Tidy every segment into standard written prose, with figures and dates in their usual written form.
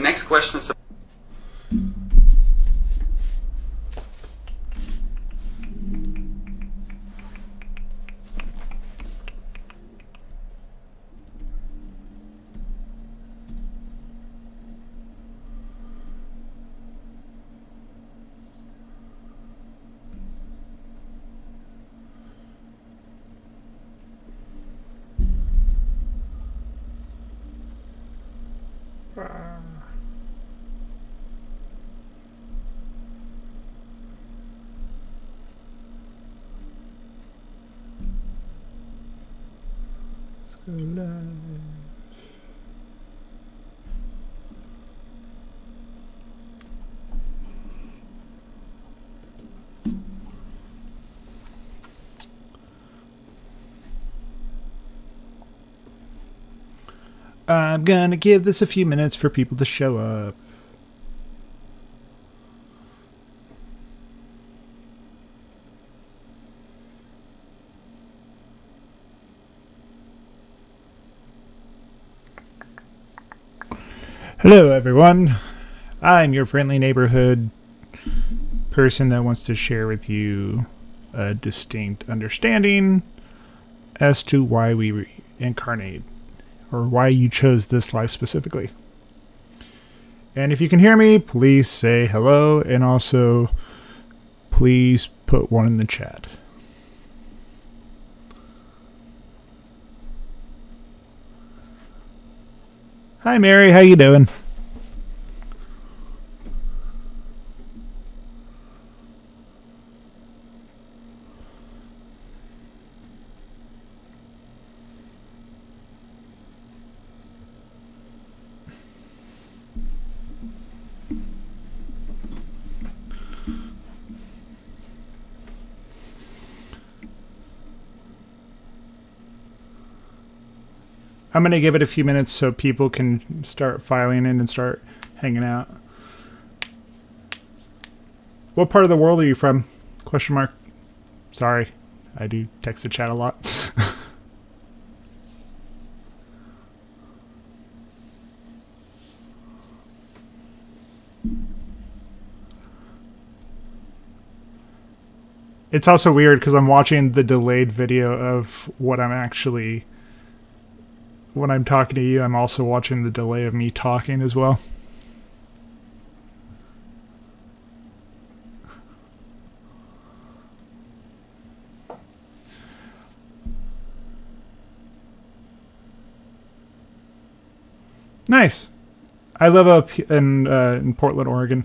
The next question is... Let's go live. I'm gonna give this a few minutes for people to show up. Hello everyone, I'm your friendly neighborhood person that wants to share with you a distinct understanding as to why we incarnate, or why you chose this life specifically. And if you can hear me, please say hello, and also please put one in the chat. Hi Mary, how you doing? I'm going to give it a few minutes so people can start filing in and start hanging out. What part of the world are you from? Question mark. Sorry, I do text the chat a lot. It's also weird because I'm watching the delayed video of what I'm actually... When I'm talking to you, I'm also watching the delay of me talking as well. Nice. I live up in Portland, Oregon.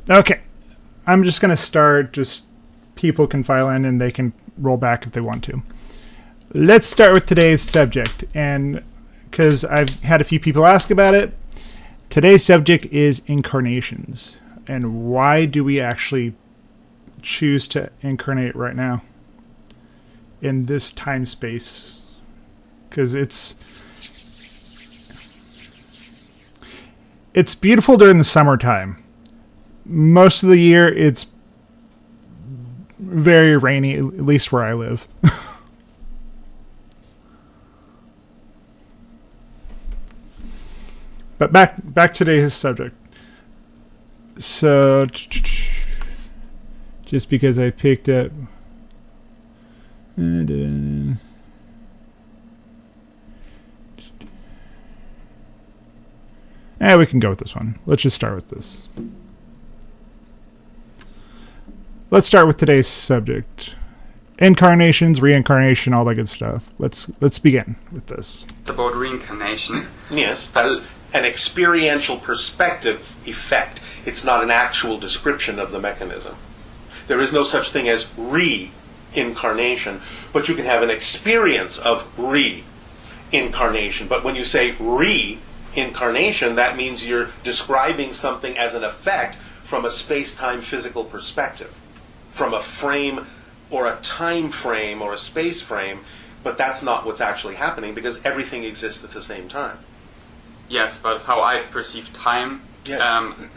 Okay, I'm just going to start, just people can file in and they can roll back if they want to. Let's start with today's subject, and because I've had a few people ask about it, today's subject is incarnations, and why do we actually choose to incarnate right now in this time space? Because it's beautiful during the summertime. Most of the year, it's very rainy, at least where I live. But back to today's subject. So, just because I picked up... we can go with this one. Let's just start with this. Let's start with today's subject. Incarnations, reincarnation, all that good stuff. Let's begin with this. It's about reincarnation. Yes, that's an experiential perspective effect. It's not an actual description of the mechanism. There is no such thing as reincarnation, but you can have an experience of reincarnation. But when you say reincarnation, that means you're describing something as an effect from a space-time physical perspective, from a frame or a time frame or a space frame, but that's not what's actually happening because everything exists at the same time. Yes, but how I perceive time, Yes.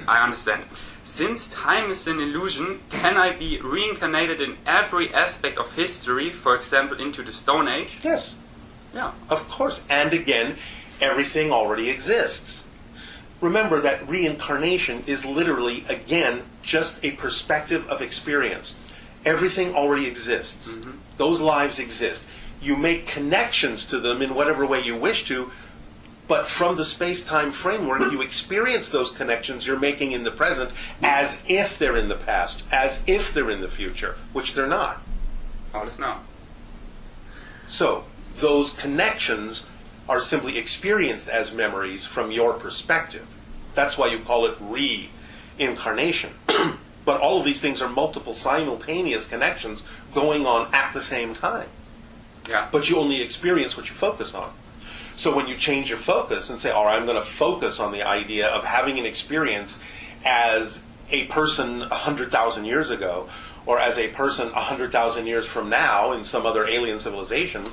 I understand. Since time is an illusion, can I be reincarnated in every aspect of history, for example, into the Stone Age? Yes, Yeah. of course. And again, everything already exists. Remember that reincarnation is literally, again, just a perspective of experience. Everything already exists. Mm-hmm. Those lives exist. You make connections to them in whatever way you wish to, but from the space-time framework, you experience those connections you're making in the present as if they're in the past, as if they're in the future, which they're not. Alles now. So, those connections are simply experienced as memories from your perspective. That's why you call it reincarnation. But all of these things are multiple simultaneous connections going on at the same time. Yeah. But you only experience what you focus on. So when you change your focus and say, all right, I'm going to focus on the idea of having an experience as a person 100,000 years ago, or as a person 100,000 years from now in some other alien civilization,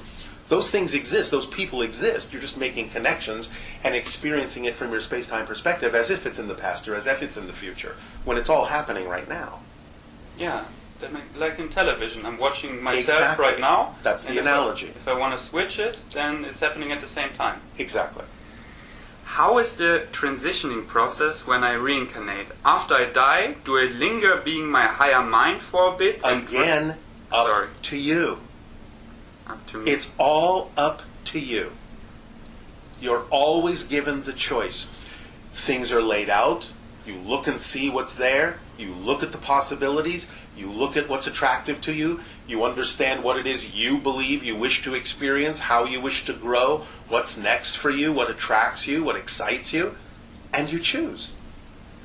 those things exist, those people exist. You're just making connections and experiencing it from your space-time perspective as if it's in the past or as if it's in the future, when it's all happening right now. Yeah. Like in television, I'm watching myself Exactly. right now. That's the and analogy. If I want to switch it, then it's happening at the same time. Exactly. How is the transitioning process when I reincarnate? After I die, do I linger being my higher mind for a bit? Again, up to you. Up to me. It's all up to you. You're always given the choice. Things are laid out. You look and see what's there. You look at the possibilities. You look at what's attractive to you. You understand what it is you believe you wish to experience, how you wish to grow, what's next for you, what attracts you, what excites you, and you choose.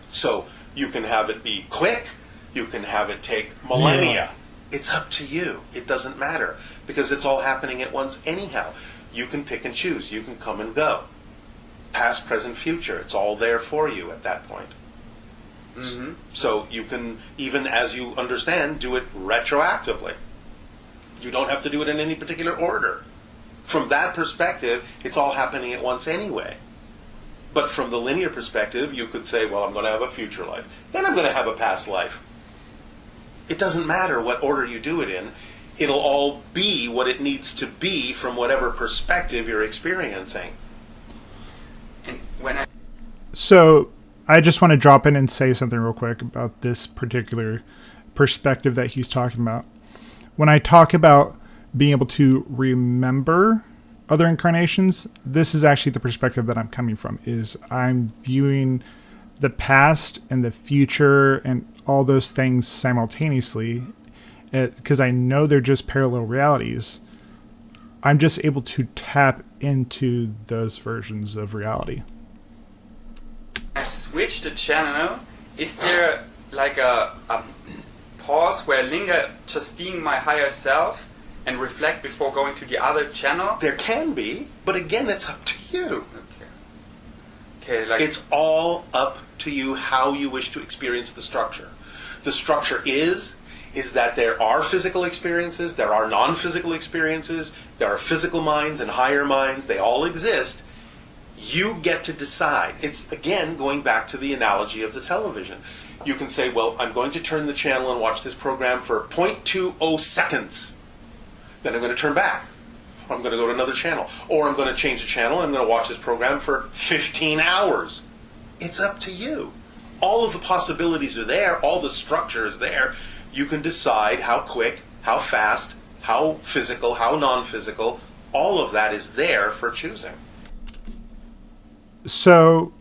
So you can have it be quick. You can have it take millennia. Yeah. It's up to you. It doesn't matter because it's all happening at once anyhow. You can pick and choose. You can come and go. Past, present, future. It's all there for you at that point. Mm-hmm. So you can, even as you understand, do it retroactively. You don't have to do it in any particular order. From that perspective, it's all happening at once anyway. But from the linear perspective, you could say, well, I'm going to have a future life. Then I'm going to have a past life. It doesn't matter what order you do it in. It'll all be what it needs to be from whatever perspective you're experiencing. And when I So I just want to drop in and say something real quick about this particular perspective that he's talking about. When I talk about being able to remember other incarnations, this is actually the perspective that I'm coming from, is I'm viewing the past and the future and all those things simultaneously, because I know they're just parallel realities. I'm just able to tap into those versions of reality. switch the channel, is there like a pause where I linger just being my higher self and reflect before going to the other channel? There can be, but again, it's up to you. Okay, like It's all up to you how you wish to experience the structure. The structure is that there are physical experiences, there are non-physical experiences, there are physical minds and higher minds, they all exist. You get to decide. It's, again, going back to the analogy of the television. You can say, well, I'm going to turn the channel and watch this program for 0.20 seconds. Then I'm going to turn back. Or I'm going to go to another channel. Or I'm going to change the channel and I'm going to watch this program for 15 hours. It's up to you. All of the possibilities are there. All the structure is there. You can decide how quick, how fast, how physical, how non-physical. All of that is there for choosing. So,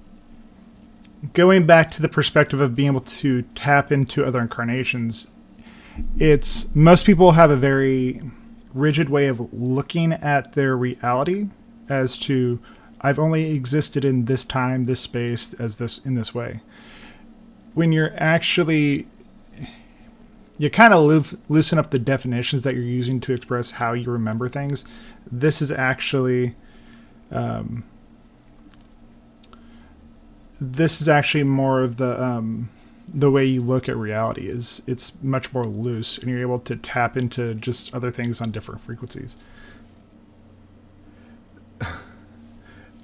going back to the perspective of being able to tap into other incarnations, it's most people have a very rigid way of looking at their reality as to, I've only existed in this time, this space, as this in this way. When you're actually, you kind of loosen up the definitions that you're using to express how you remember things. This is actually more of the the way you look at reality is it's much more loose, and you're able to tap into just other things on different frequencies.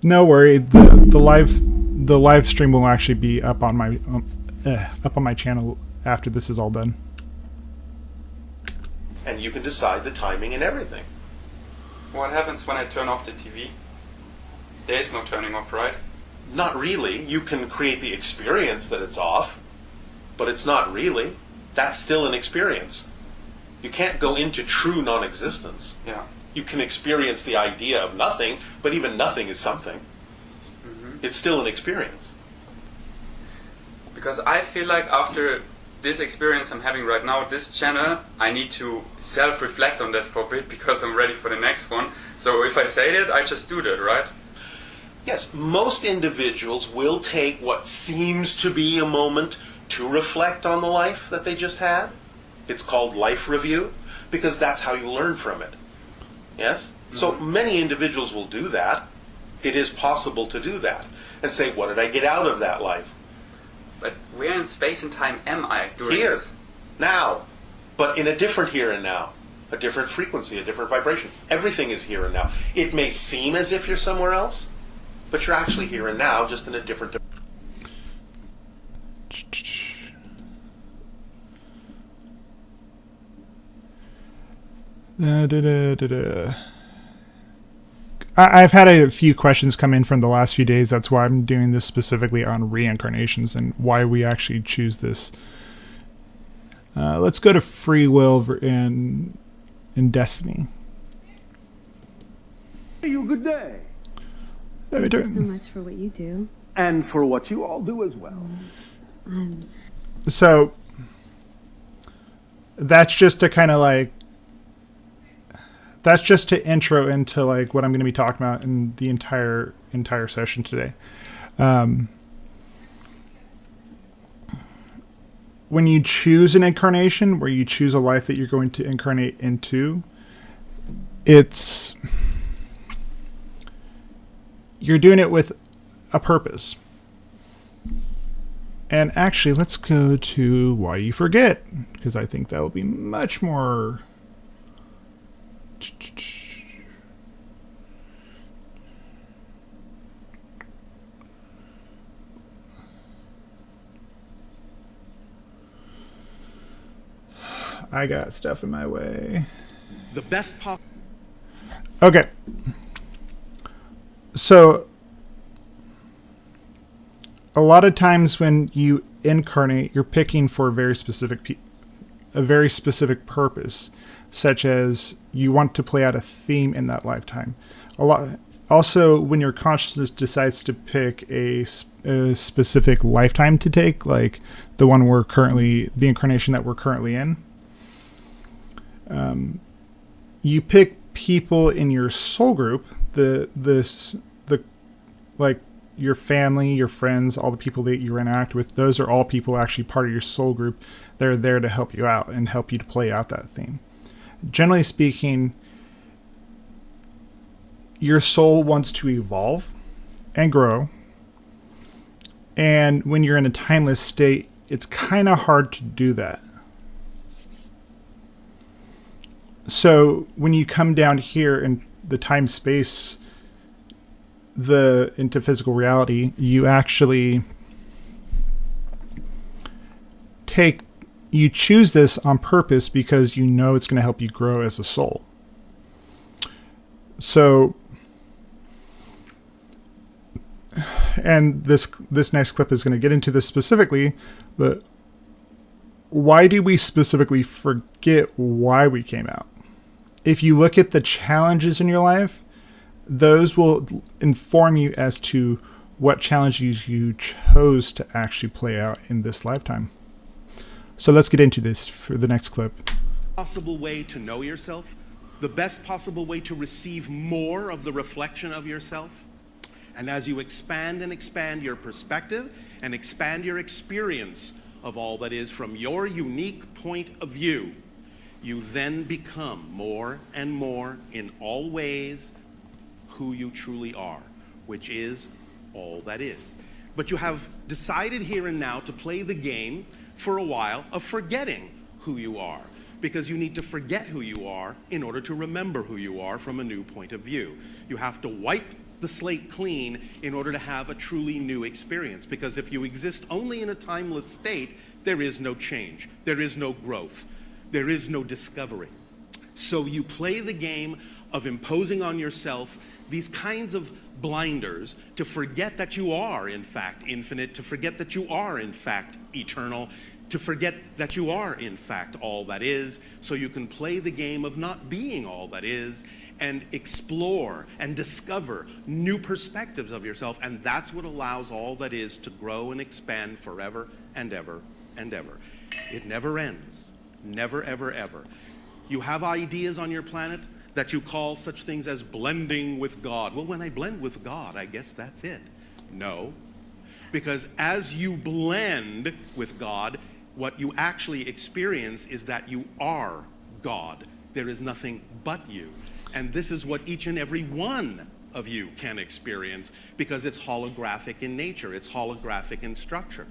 No worry, the live stream will actually be up on my channel after this is all done. And you can decide the timing and everything. What happens when I turn off the TV? There is no turning off, right? Not really. You can create the experience that it's off, but it's not really. That's still an experience. You can't go into true non-existence. Yeah. You can experience the idea of nothing, but even nothing is something. It's still an experience. Because I feel like after this experience I'm having right now, this channel, I need to self-reflect on that for a bit because I'm ready for the next one. So if I say that, I just do that, right? Yes, most individuals will take what seems to be a moment to reflect on the life that they just had. It's called life review, because that's how you learn from it. Yes? So many individuals will do that. It is possible to do that. And say, what did I get out of that life? But where in space and time am I during Here. this? Now. But in a different here and now. A different frequency, a different vibration. Everything is here and now. It may seem as if you're somewhere else, but you're actually here and now, just in a different... I've had a few questions come in from the last few days. That's why I'm doing this specifically on reincarnations and why we actually choose this. Let's go to free will and destiny. You good day. Thank you so much for what you do. And for what you all do as well. So that's just to kind of like, that's just to intro into like what I'm going to be talking about in the entire session today. When you choose an incarnation, where you choose a life that you're going to incarnate into, you're doing it with a purpose. And actually, let's go to why you forget, because I think that will be much more... I got stuff in my way. The best Okay. So, a lot of times when you incarnate, you're picking for a very specific purpose, such as you want to play out a theme in that lifetime. Also, when your consciousness decides to pick a specific lifetime to take, like the incarnation that we're currently in, you pick people in your soul group, like your family, your friends, all the people that you interact with. Those are all people actually part of your soul group. They're there to help you out and help you to play out that theme. Generally speaking, your soul wants to evolve and grow. And when you're in a timeless state, it's kind of hard to do that. So when you come down here in the time-space, into physical reality, you actually you choose this on purpose because you know it's going to help you grow as a soul. So, and this next clip is going to get into this specifically, but why do we specifically forget why we came out? If you look at the challenges in your life, those will inform you as to what challenges you chose to actually play out in this lifetime. So let's get into this for the next clip. Possible way to know yourself, the best possible way to receive more of the reflection of yourself. And as you expand and expand your perspective and expand your experience of all that is from your unique point of view, you then become more and more in all ways who you truly are, which is all that is. But you have decided here and now to play the game for a while of forgetting who you are, because you need to forget who you are in order to remember who you are from a new point of view. You have to wipe the slate clean in order to have a truly new experience, because if you exist only in a timeless state, there is no change, there is no growth, there is no discovery. So you play the game of imposing on yourself these kinds of blinders to forget that you are in fact infinite, to forget that you are in fact eternal, to forget that you are in fact all that is, so you can play the game of not being all that is and explore and discover new perspectives of yourself. And that's what allows all that is to grow and expand forever and ever and ever. It never ends. Never, ever, ever. You have ideas on your planet that you call such things as blending with God. Well, when I blend with God, I guess that's it. No. Because as you blend with God, what you actually experience is that you are God. There is nothing but you. And this is what each and every one of you can experience, because it's holographic in nature, it's holographic in structure.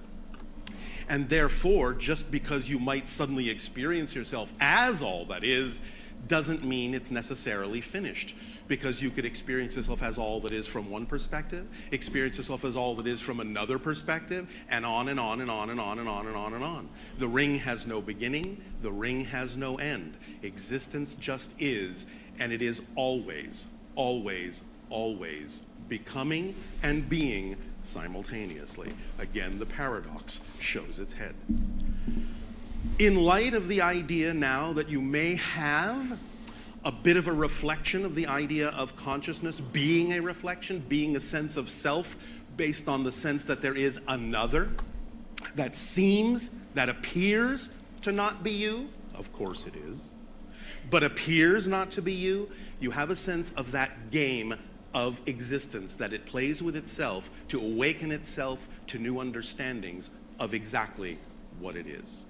And therefore, just because you might suddenly experience yourself as all that is, doesn't mean it's necessarily finished, because you could experience yourself as all that is from one perspective, experience yourself as all that is from another perspective, and on and on and on and on and on and on and on. The ring has no beginning, the ring has no end. Existence just is, and it is always, always, always becoming and being simultaneously. Again, the paradox shows its head. In light of the idea now that you may have a bit of a reflection of the idea of consciousness being a reflection, being a sense of self based on the sense that there is another that seems, that appears to not be you, of course it is, but appears not to be you, you have a sense of that game of existence that it plays with itself to awaken itself to new understandings of exactly what it is.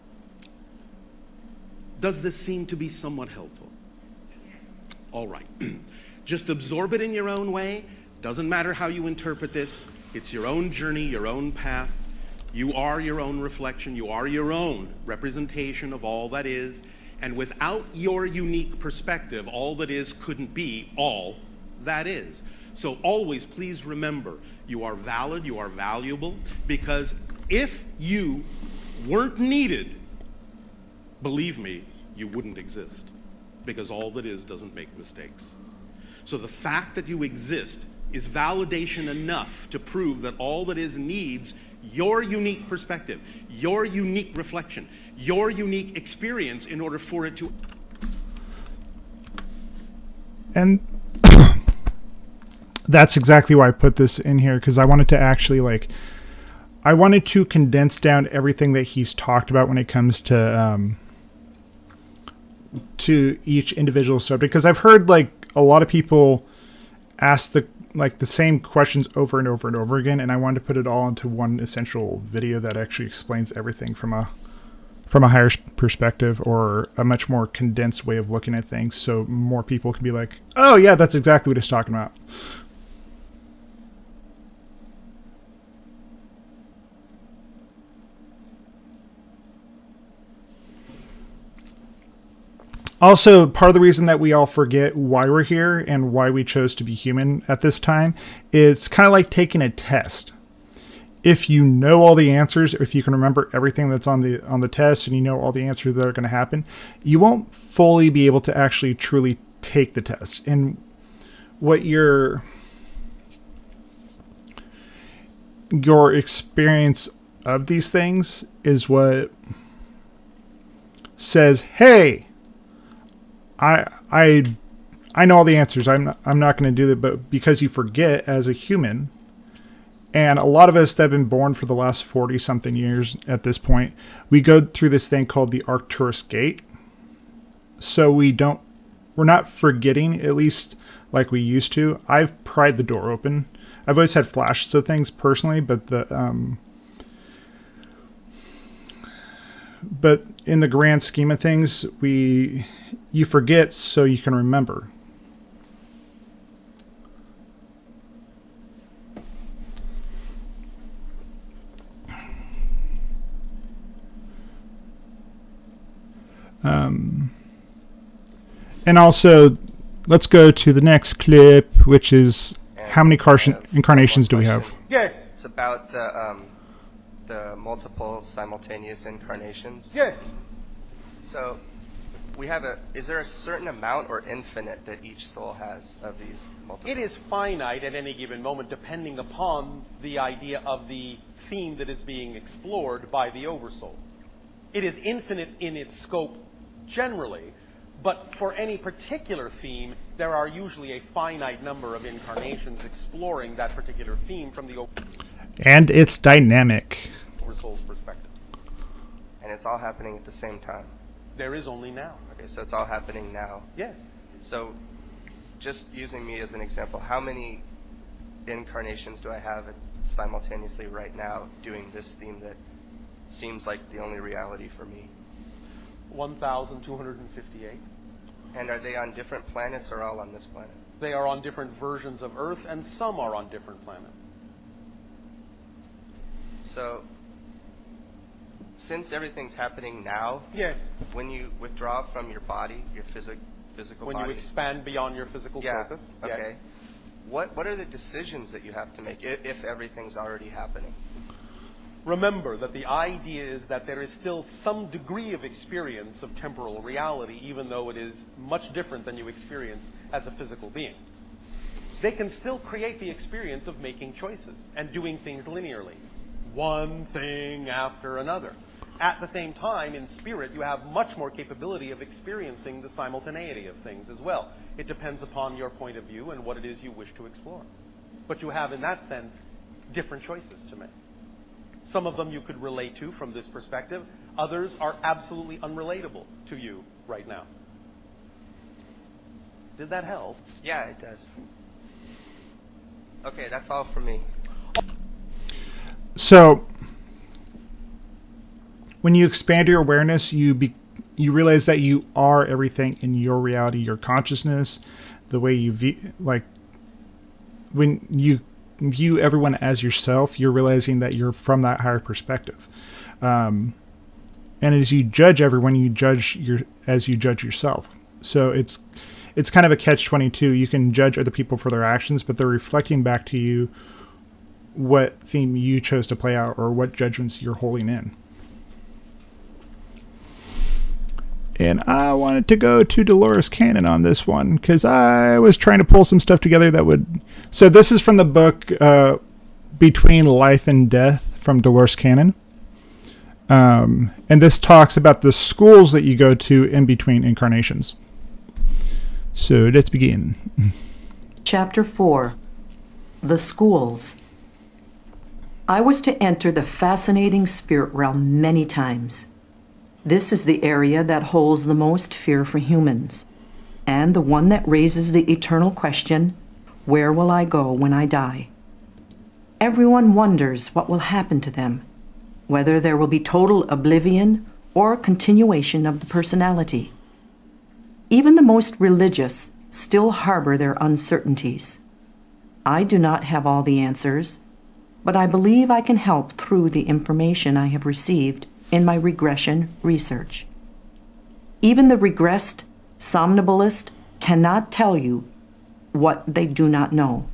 Does this seem to be somewhat helpful? All right. Just absorb it in your own way. Doesn't matter how you interpret this. It's your own journey, your own path. You are your own reflection. You are your own representation of all that is. And without your unique perspective, all that is couldn't be all that is. So always please remember, you are valid, you are valuable, because if you weren't needed, believe me, you wouldn't exist, because all that is doesn't make mistakes. So the fact that you exist is validation enough to prove that all that is needs your unique perspective, your unique reflection, your unique experience in order for it to... And that's exactly why I put this in here, because I wanted to actually I wanted to condense down everything that he's talked about when it comes to each individual subject, because I've heard a lot of people ask the same questions over and over and over again, and I wanted to put it all into one essential video that actually explains everything from a higher perspective, or a much more condensed way of looking at things, so more people can be like, oh yeah, that's exactly what he's talking about. Also, part of the reason that we all forget why we're here and why we chose to be human at this time is kind of like taking a test. If you know all the answers, or if you can remember everything that's on the test, and you know all the answers that are going to happen, you won't fully be able to actually truly take the test. And what your experience of these things is what says, hey, I know all the answers. I'm not going to do that. But because you forget as a human, and a lot of us that have been born for the last 40 something years at this point, we go through this thing called the Arcturus Gate. So we're not forgetting, at least like we used to. I've pried the door open. I've always had flashes of things personally, but but in the grand scheme of things, you forget so you can remember. And also, let's go to the next clip, which is how many incarnations do we have? Yes. It's about the multiple simultaneous incarnations. Yes. So we have is there a certain amount or infinite that each soul has of these multiple? It is finite at any given moment, depending upon the idea of the theme that is being explored by the Oversoul. It is infinite in its scope generally, but for any particular theme, there are usually a finite number of incarnations exploring that particular theme from the And it's dynamic. Oversoul's perspective. And it's all happening at the same time. There is only now. Okay, so it's all happening now. Yes. So, just using me as an example, how many incarnations do I have simultaneously right now doing this theme that seems like the only reality for me? 1,258. And are they on different planets or all on this planet? They are on different versions of Earth, and some are on different planets. So, since everything's happening now, Yes. when you withdraw from your body, your physical When body, you expand beyond your physical surface. okay. Yes. What are the decisions that you have to make if everything's already happening? Remember that the idea is that there is still some degree of experience of temporal reality, even though it is much different than you experience as a physical being. They can still create the experience of making choices and doing things linearly, one thing after another. At the same time, in spirit, you have much more capability of experiencing the simultaneity of things as well. It depends upon your point of view and what it is you wish to explore. But you have, in that sense, different choices to make. Some of them you could relate to from this perspective. Others are absolutely unrelatable to you right now. Did that help? Yeah, it does. Okay, that's all from me. So, when you expand your awareness, you realize that you are everything in your reality, your consciousness, the way you view, when you view everyone as yourself, you're realizing that you're from that higher perspective. And as you judge everyone, you judge as you judge yourself. So it's kind of a catch-22. You can judge other people for their actions, but they're reflecting back to you what theme you chose to play out or what judgments you're holding in. And I wanted to go to Dolores Cannon on this one because I was trying to pull some stuff together that would... So this is from the book Between Life and Death from Dolores Cannon. And this talks about the schools that you go to in between incarnations. So let's begin. Chapter 4. The Schools. I was to enter the fascinating spirit realm many times. This is the area that holds the most fear for humans, and the one that raises the eternal question, where will I go when I die? Everyone wonders what will happen to them, whether there will be total oblivion or continuation of the personality. Even the most religious still harbor their uncertainties. I do not have all the answers, but I believe I can help through the information I have received in my regression research. Even the regressed somnambulist cannot tell you what they do not know.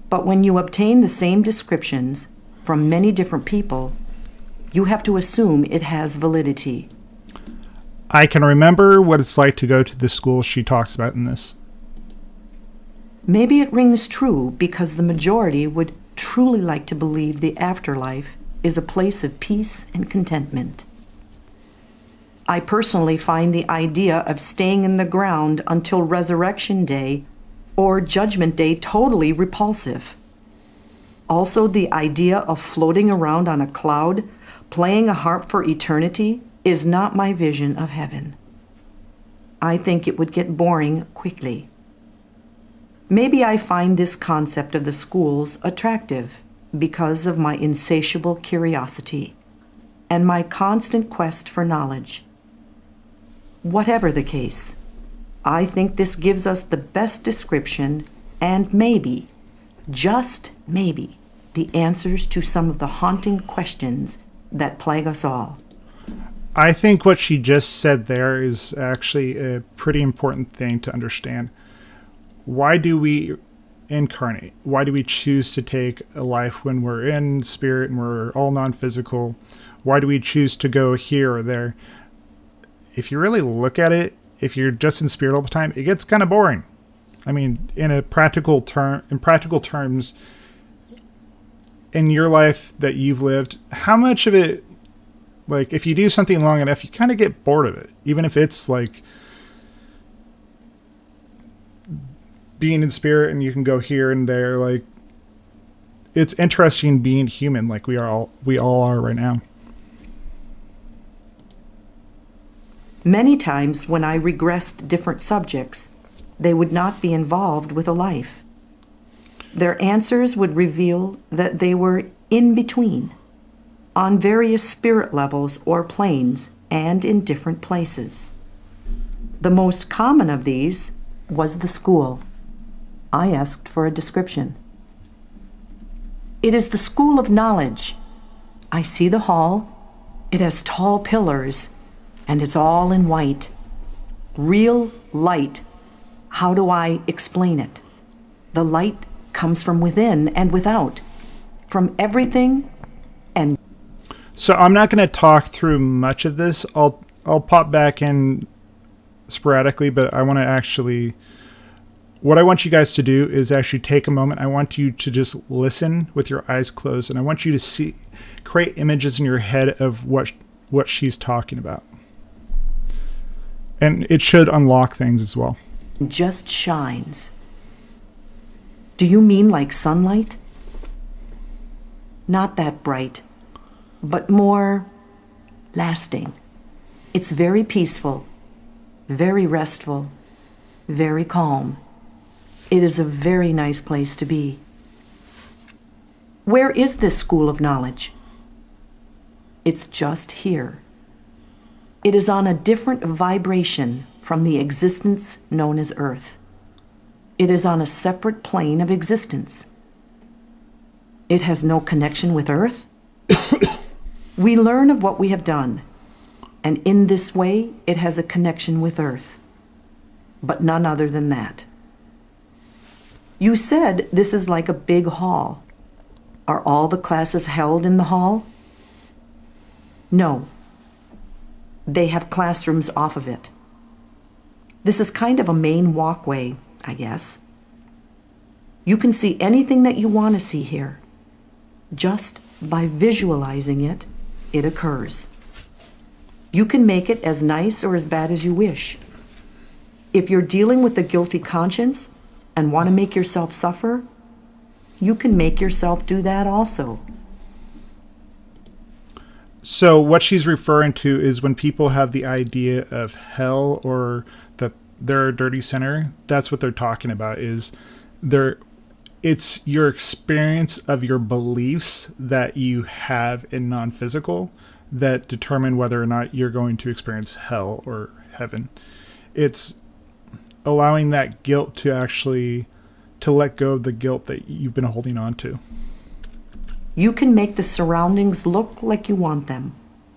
But when you obtain the same descriptions from many different people, you have to assume it has validity. I can remember what it's like to go to the school she talks about in this. Maybe it rings true because the majority would truly like to believe the afterlife is a place of peace and contentment. I personally find the idea of staying in the ground until Resurrection Day or Judgment Day totally repulsive. Also, the idea of floating around on a cloud, playing a harp for eternity, is not my vision of heaven. I think it would get boring quickly. Maybe I find this concept of the schools attractive because of my insatiable curiosity and my constant quest for knowledge. Whatever the case, I think this gives us the best description and maybe, just maybe, the answers to some of the haunting questions that plague us all. I think what she just said there is actually a pretty important thing to understand. Why do we incarnate? Why do we choose to take a life when we're in spirit and we're all non-physical? Why do we choose to go here or there? If you really look at it, if you're just in spirit all the time, it gets kind of boring. I mean, in practical terms, in your life that you've lived, how much of it, like, if you do something long enough, you kind of get bored of it. Even if it's like being in spirit and you can go here and there, like, it's interesting being human, like we all are right now. Many times when I regressed different subjects, they would not be involved with a life. Their answers would reveal that they were in between, on various spirit levels or planes, and in different places. The most common of these was the school. I asked for a description. It is the school of knowledge. I see the hall. It has tall pillars, and it's all in white. Real light. How do I explain it? The light comes from within and without, from everything and... So I'm not going to talk through much of this. I'll pop back in sporadically, but I want to actually... What I want you guys to do is actually take a moment. I want you to just listen with your eyes closed, and I want you to create images in your head of what she's talking about. And it should unlock things as well. Just shines. Do you mean like sunlight? Not that bright, but more lasting. It's very peaceful, very restful, very calm. It is a very nice place to be. Where is this school of knowledge? It's just here. It is on a different vibration from the existence known as Earth. It is on a separate plane of existence. It has no connection with Earth. We learn of what we have done, and in this way it has a connection with Earth, but none other than that. You said this is like a big hall. Are all the classes held in the hall? No. They have classrooms off of it. This is kind of a main walkway, I guess. You can see anything that you want to see here. Just by visualizing it, it occurs. You can make it as nice or as bad as you wish. If you're dealing with a guilty conscience and want to make yourself suffer, you can make yourself do that also. So what she's referring to is when people have the idea of hell or that they're a dirty sinner, that's what they're talking about, is it's your experience of your beliefs that you have in non-physical that determine whether or not you're going to experience hell or heaven. It's allowing that guilt to let go of the guilt that you've been holding on to. You can make the surroundings look like you want them,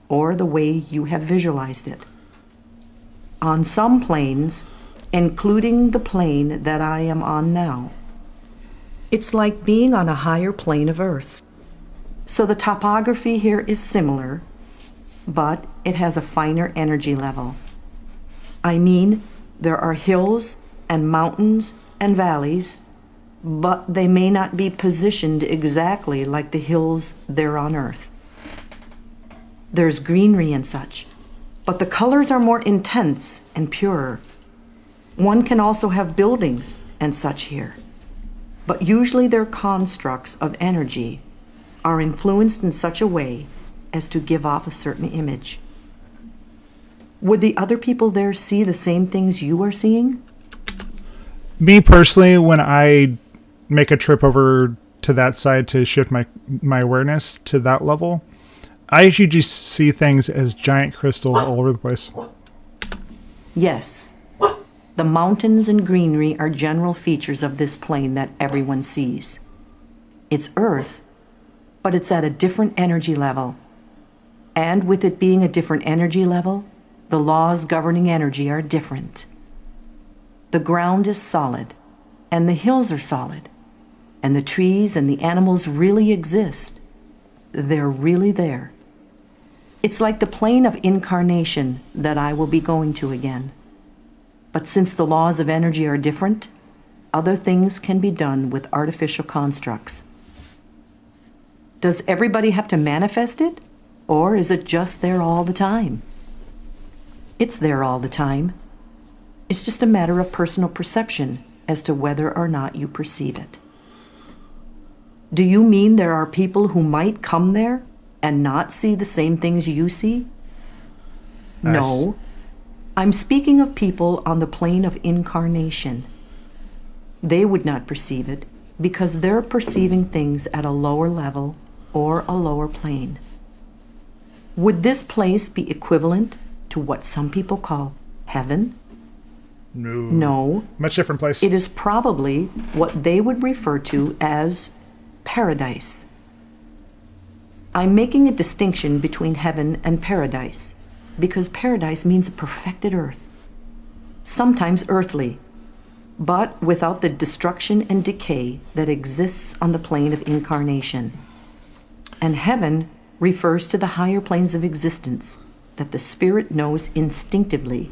or the way you have visualized it. On some planes, including the plane that I am on now, it's like being on a higher plane of Earth. So the topography here is similar, but it has a finer energy level. I mean, there are hills and mountains and valleys, but they may not be positioned exactly like the hills there on Earth. There's greenery and such, but the colors are more intense and purer. One can also have buildings and such here, but usually their constructs of energy are influenced in such a way as to give off a certain image. Would the other people there see the same things you are seeing? Me personally, when I make a trip over to that side to shift my awareness to that level, I usually just see things as giant crystals all over the place. Yes. The mountains and greenery are general features of this plane that everyone sees. It's Earth, but it's at a different energy level. And with it being a different energy level, the laws governing energy are different. The ground is solid, and the hills are solid, and the trees and the animals really exist. They're really there. It's like the plane of incarnation that I will be going to again. But since the laws of energy are different, other things can be done with artificial constructs. Does everybody have to manifest it? Or is it just there all the time? It's there all the time. It's just a matter of personal perception as to whether or not you perceive it. Do you mean there are people who might come there and not see the same things you see? No. I'm speaking of people on the plane of incarnation. They would not perceive it because they're perceiving things at a lower level or a lower plane. Would this place be equivalent to what some people call heaven? No. Much different place. It is probably what they would refer to as paradise. I'm making a distinction between heaven and paradise because paradise means a perfected earth, sometimes earthly, but without the destruction and decay that exists on the plane of incarnation. And heaven refers to the higher planes of existence that the spirit knows instinctively,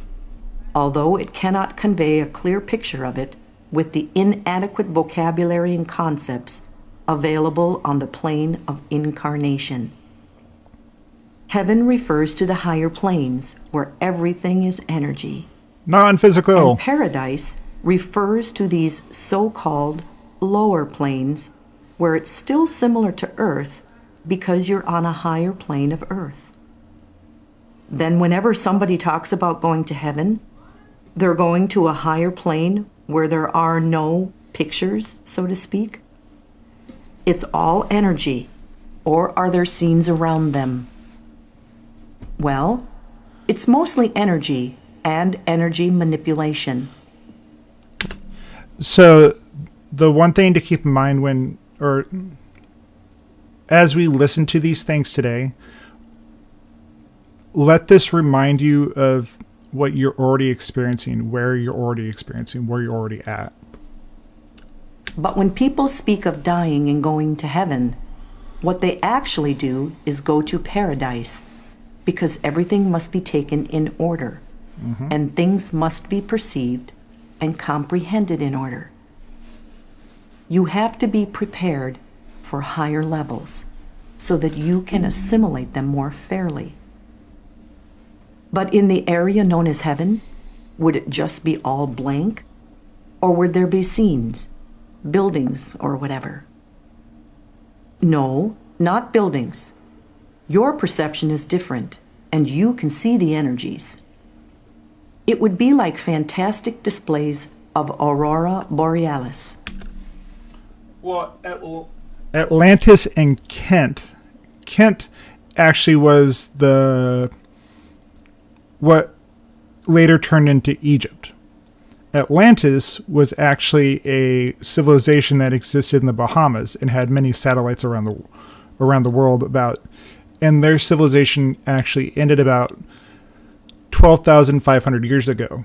although it cannot convey a clear picture of it with the inadequate vocabulary and concepts available on the plane of incarnation. Heaven refers to the higher planes where everything is energy. Non-physical. And paradise refers to these so-called lower planes where it's still similar to Earth because you're on a higher plane of Earth. Then whenever somebody talks about going to heaven, they're going to a higher plane where there are no pictures, so to speak. It's all energy, or are there scenes around them? Well, it's mostly energy and energy manipulation. So the one thing to keep in mind when, or as we listen to these things today, let this remind you of what you're already experiencing, where you're already experiencing, where you're already at. But when people speak of dying and going to heaven, what they actually do is go to paradise, because everything must be taken in order, and things must be perceived and comprehended in order. You have to be prepared for higher levels so that you can assimilate them more fairly. But in the area known as heaven, would it just be all blank? Or would there be scenes, buildings, or whatever? No, not buildings. Your perception is different, and you can see the energies. It would be like fantastic displays of aurora borealis. Well, Atlantis and Kent. Kent actually was what later turned into Egypt. Atlantis was actually a civilization that existed in the Bahamas and had many satellites around the world and their civilization actually ended about 12,500 years ago.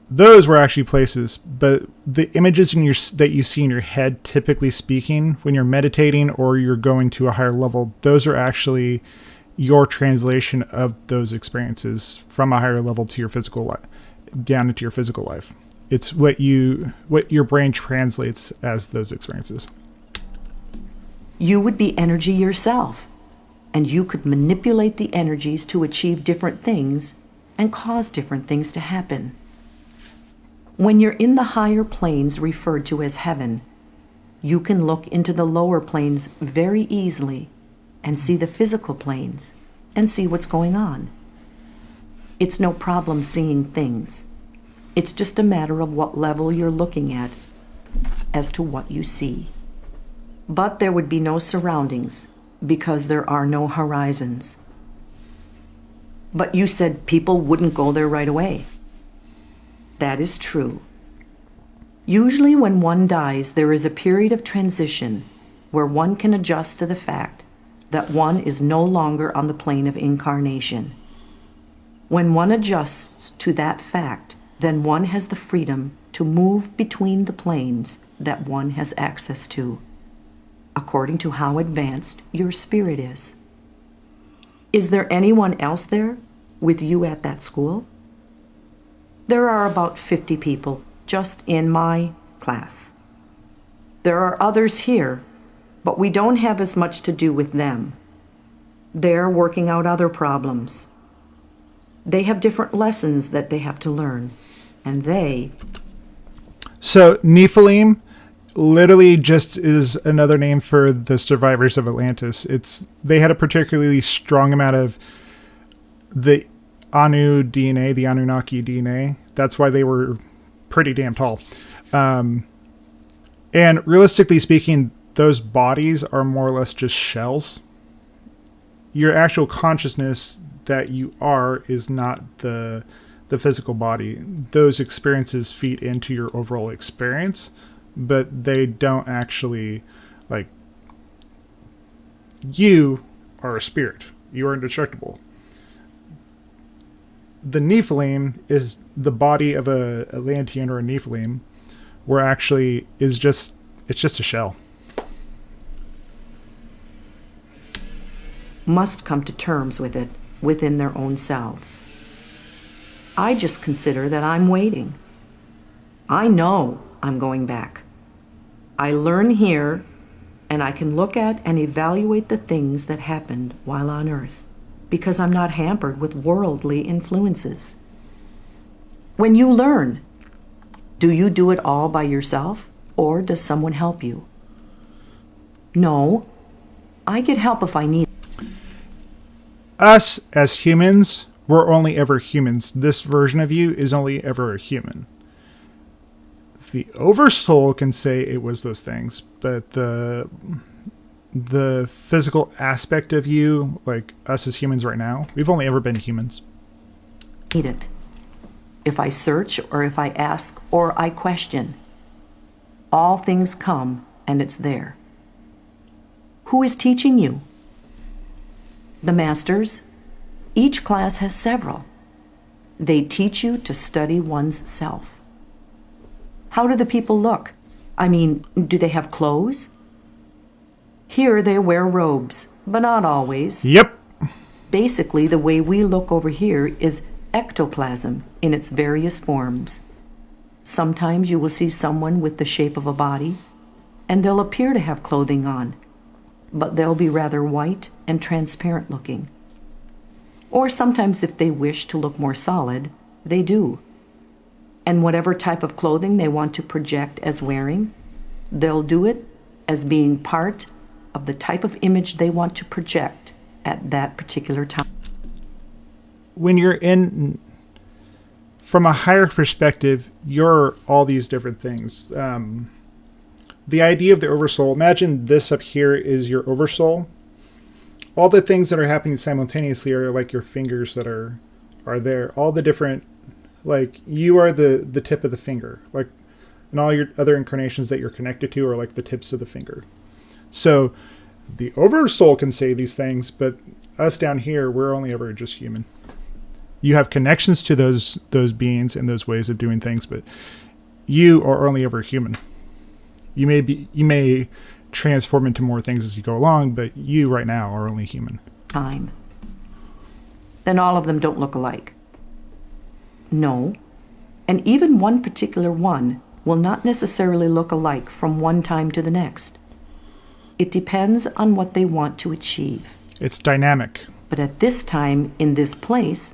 Those were actually places, but the images that you see in your head, typically speaking, when you're meditating or you're going to a higher level, those are actually your translation of those experiences from a higher level to your physical life, down into your physical life. It's what your brain translates as those experiences. You would be energy yourself, and you could manipulate the energies to achieve different things and cause different things to happen. When you're in the higher planes referred to as heaven, you can look into the lower planes very easily and see the physical planes and see what's going on. It's no problem seeing things. It's just a matter of what level you're looking at as to what you see. But there would be no surroundings because there are no horizons. But you said people wouldn't go there right away. That is true. Usually when one dies, there is a period of transition where one can adjust to the fact that one is no longer on the plane of incarnation. When one adjusts to that fact, then one has the freedom to move between the planes that one has access to, according to how advanced your spirit is. Is there anyone else there with you at that school? There are about 50 people just in my class. There are others here, but we don't have as much to do with them. They're working out other problems. They have different lessons that they have to learn, and they... So, Nephilim literally just is another name for the survivors of Atlantis. They had a particularly strong amount of the Anu DNA, the Anunnaki DNA. That's why they were pretty damn tall. And realistically speaking, those bodies are more or less just shells. Your actual consciousness that you are is not the physical body. Those experiences feed into your overall experience, but they don't actually, like, you are a spirit. You are indestructible. The Nephilim is the body of a Atlantean or a Nephilim, where actually it's just a shell. Must come to terms with it within their own selves. I just consider that I'm waiting. I know I'm going back. I learn here, and I can look at and evaluate the things that happened while on Earth, because I'm not hampered with worldly influences. When you learn, do you do it all by yourself, or does someone help you? No, I get help if I need it. Us, as humans, we're only ever humans. This version of you is only ever a human. The Oversoul can say it was those things, but the physical aspect of you, like us as humans right now, we've only ever been humans. Need it. If I search, or if I ask, or I question, all things come and it's there. Who is teaching you? The masters. Each class has several. They teach you to study one's self. How do the people look? I mean, do they have clothes? Here they wear robes, but not always. Yep. Basically, the way we look over here is ectoplasm in its various forms. Sometimes you will see someone with the shape of a body, and they'll appear to have clothing on, but they'll be rather white and transparent looking. Or sometimes if they wish to look more solid, they do. And whatever type of clothing they want to project as wearing, they'll do it as being part of the type of image they want to project at that particular time. When you're in, from a higher perspective, you're all these different things. The idea of the Oversoul, imagine this up here is your Oversoul. All the things that are happening simultaneously are like your fingers that are there. All the different, like, you are the tip of the finger. Like, and all your other incarnations that you're connected to are like the tips of the finger. So the Oversoul can say these things, but us down here, we're only ever just human. You have connections to those beings and those ways of doing things, but you are only ever human. You may transform into more things as you go along, but you right now are only human. Time. Then all of them don't look alike. No. And even one particular one will not necessarily look alike from one time to the next. It depends on what they want to achieve. It's dynamic. But at this time, in this place,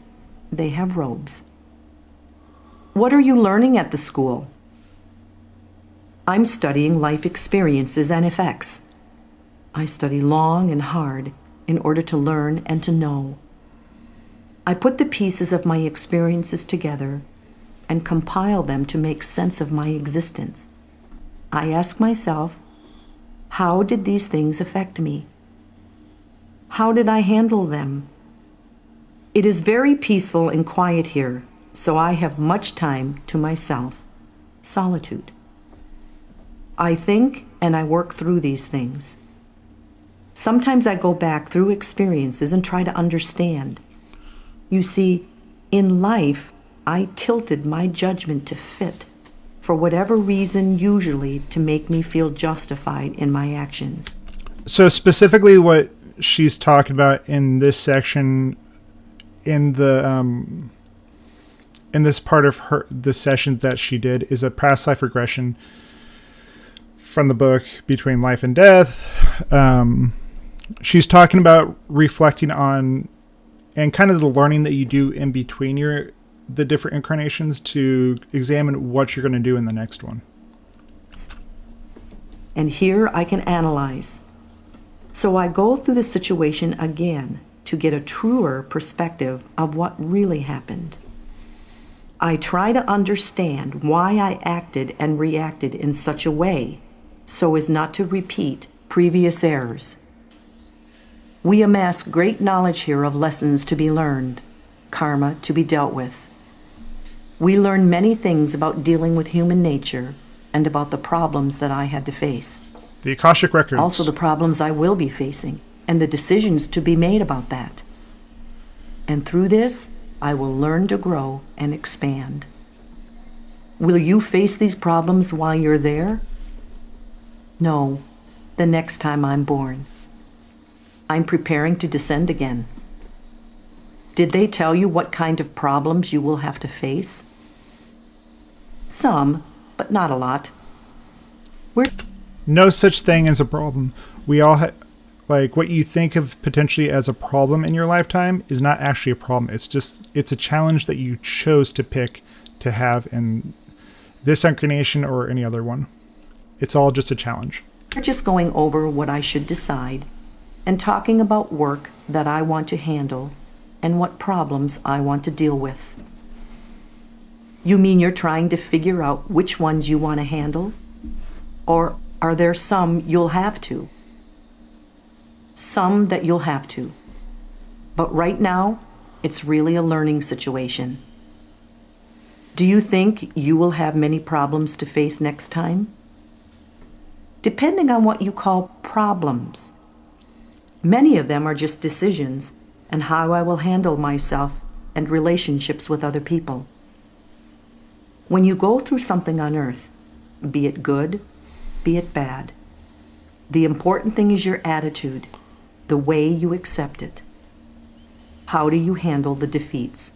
they have robes. What are you learning at the school? I'm studying life experiences and effects. I study long and hard in order to learn and to know. I put the pieces of my experiences together and compile them to make sense of my existence. I ask myself, how did these things affect me? How did I handle them? It is very peaceful and quiet here, so I have much time to myself. Solitude. I think and I work through these things. Sometimes I go back through experiences and try to understand. You see, in life, I tilted my judgment to fit, for whatever reason, usually to make me feel justified in my actions. So specifically what she's talking about in this section, in this part of the session that she did, is a past life regression from the book Between Life and Death. She's talking about reflecting on and kind of the learning that you do in between the different incarnations to examine what you're going to do in the next one. And here I can analyze. So I go through the situation again to get a truer perspective of what really happened. I try to understand why I acted and reacted in such a way so as not to repeat previous errors. We amass great knowledge here of lessons to be learned, karma to be dealt with. We learn many things about dealing with human nature and about the problems that I had to face. The Akashic Records. Also the problems I will be facing and the decisions to be made about that. And through this, I will learn to grow and expand. Will you face these problems while you're there? No, the next time I'm born. I'm preparing to descend again. Did they tell you what kind of problems you will have to face? Some, but not a lot. No such thing as a problem. We all like what you think of potentially as a problem in your lifetime is not actually a problem. It's a challenge that you chose to pick to have in this incarnation or any other one. It's all just a challenge. We're just going over what I should decide and talking about work that I want to handle and what problems I want to deal with. You mean you're trying to figure out which ones you want to handle? Or are there some you'll have to? Some that you'll have to. But right now, it's really a learning situation. Do you think you will have many problems to face next time? Depending on what you call problems. Many of them are just decisions and how I will handle myself and relationships with other people. When you go through something on earth, be it good, be it bad, the important thing is your attitude, the way you accept it. How do you handle the defeats?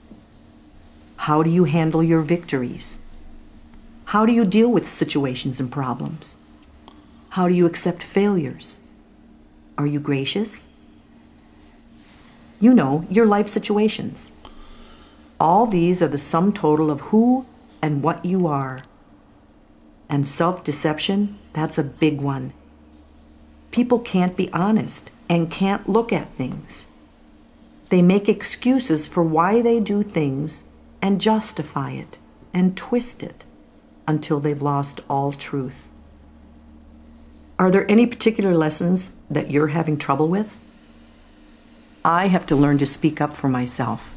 How do you handle your victories? How do you deal with situations and problems? How do you accept failures? Are you gracious? You know, your life situations. All these are the sum total of who and what you are. And self-deception, that's a big one. People can't be honest and can't look at things. They make excuses for why they do things and justify it and twist it until they've lost all truth. Are there any particular lessons that you're having trouble with? I have to learn to speak up for myself.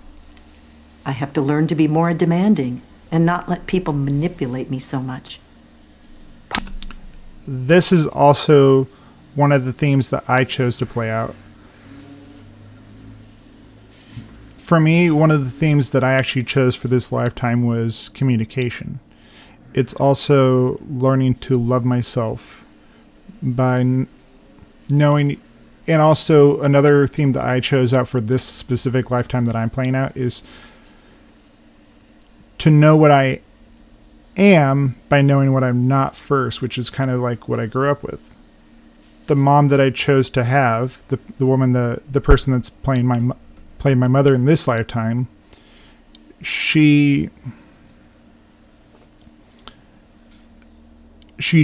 I have to learn to be more demanding and not let people manipulate me so much. This is also one of the themes that I chose to play out. For me, one of the themes that I actually chose for this lifetime was communication. It's also learning to love myself by knowing, and also another theme that I chose out for this specific lifetime that I'm playing out is to know what I am by knowing what I'm not first, which is kind of like what I grew up with. The mom that I chose to have, the woman, the person that's playing my mother in this lifetime, she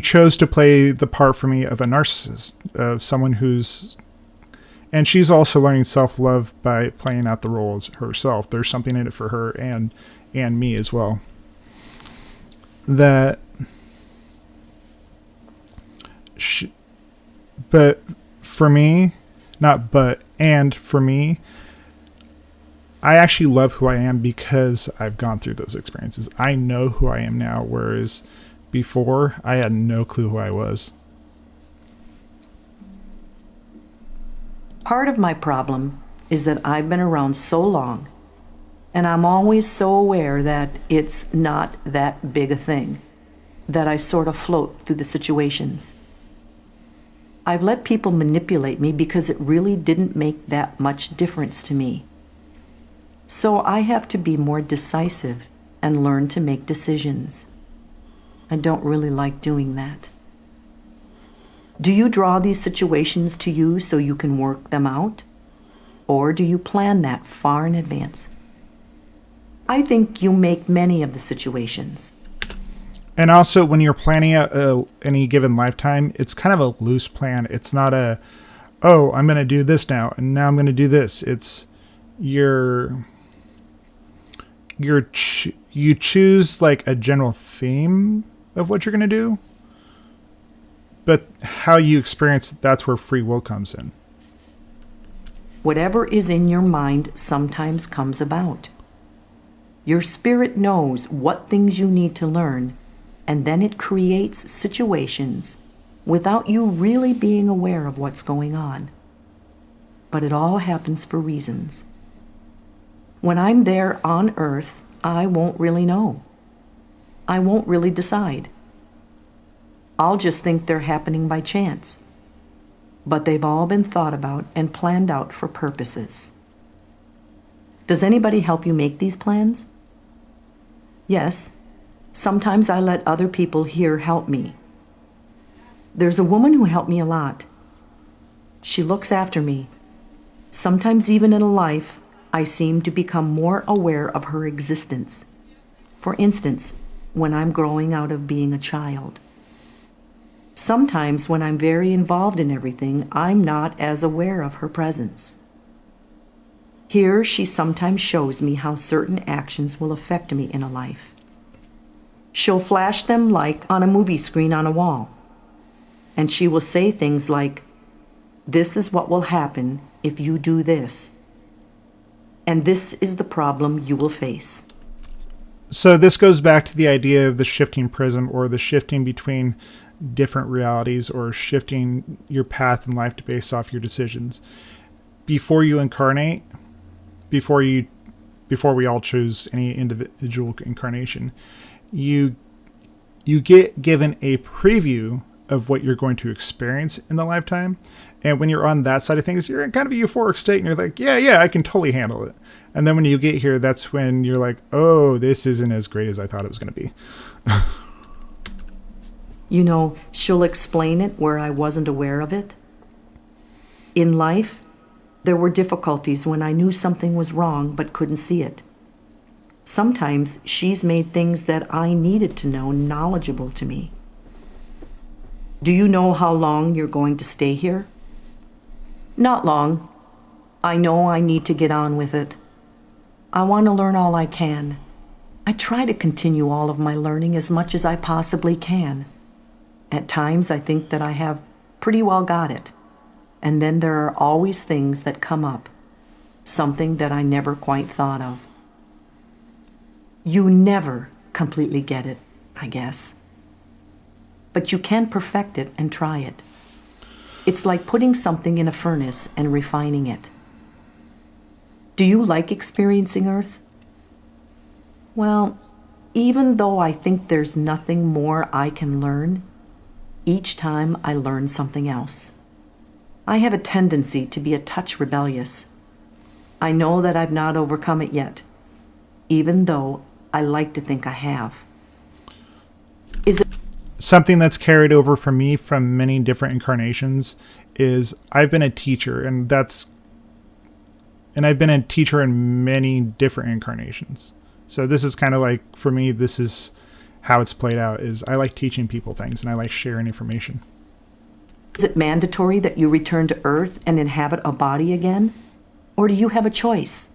chose to play the part for me of a narcissist, of someone who's, and she's also learning self-love by playing out the roles herself. There's something in it for her and me as well. But for me, for me, I actually love who I am because I've gone through those experiences. I know who I am now, whereas before I had no clue who I was. Part of my problem is that I've been around so long, and I'm always so aware that it's not that big a thing, that I sort of float through the situations. I've let people manipulate me because it really didn't make that much difference to me. So I have to be more decisive and learn to make decisions. I don't really like doing that. Do you draw these situations to you so you can work them out? Or do you plan that far in advance? I think you make many of the situations. And also, when you're planning out any given lifetime, it's kind of a loose plan. It's not a, oh, I'm going to do this now, and now I'm going to do this. It's you choose like a general theme of what you're going to do, but how you experience it, that's where free will comes in. Whatever is in your mind sometimes comes about. Your spirit knows what things you need to learn, and then it creates situations without you really being aware of what's going on. But it all happens for reasons. When I'm there on Earth, I won't really know. I won't really decide. I'll just think they're happening by chance. But they've all been thought about and planned out for purposes. Does anybody help you make these plans? Yes. Sometimes I let other people here help me. There's a woman who helped me a lot. She looks after me. Sometimes even in a life, I seem to become more aware of her existence. For instance, when I'm growing out of being a child. Sometimes when I'm very involved in everything, I'm not as aware of her presence. Here she sometimes shows me how certain actions will affect me in a life. She'll flash them like on a movie screen on a wall. And she will say things like, "This is what will happen if you do this. And this is the problem you will face." So this goes back to the idea of the shifting prism, or the shifting between different realities, or shifting your path in life to base off your decisions. Before you incarnate, before we all choose any individual incarnation, you get given a preview of what you're going to experience in the lifetime. And when you're on that side of things, you're in kind of a euphoric state, and you're like, yeah, I can totally handle it. And then when you get here, that's when you're like, oh, this isn't as great as I thought it was going to be. You know, she'll explain it where I wasn't aware of it. In life, there were difficulties when I knew something was wrong but couldn't see it. Sometimes she's made things that I needed to know knowledgeable to me. Do you know how long you're going to stay here? Not long. I know I need to get on with it. I want to learn all I can. I try to continue all of my learning as much as I possibly can. At times I think that I have pretty well got it. And then there are always things that come up, something that I never quite thought of. You never completely get it, I guess. But you can perfect it and try it. It's like putting something in a furnace and refining it. Do you like experiencing Earth? Well, even though I think there's nothing more I can learn, each time I learn something else. I have a tendency to be a touch rebellious. I know that I've not overcome it yet, even though I like to think I have. Is it something that's carried over from me from many different incarnations is I've been a teacher, and I've been a teacher in many different incarnations. So this is kind of like, for me, this is how it's played out, is I like teaching people things, and I like sharing information. Is it mandatory that you return to Earth and inhabit a body again? Or do you have a choice?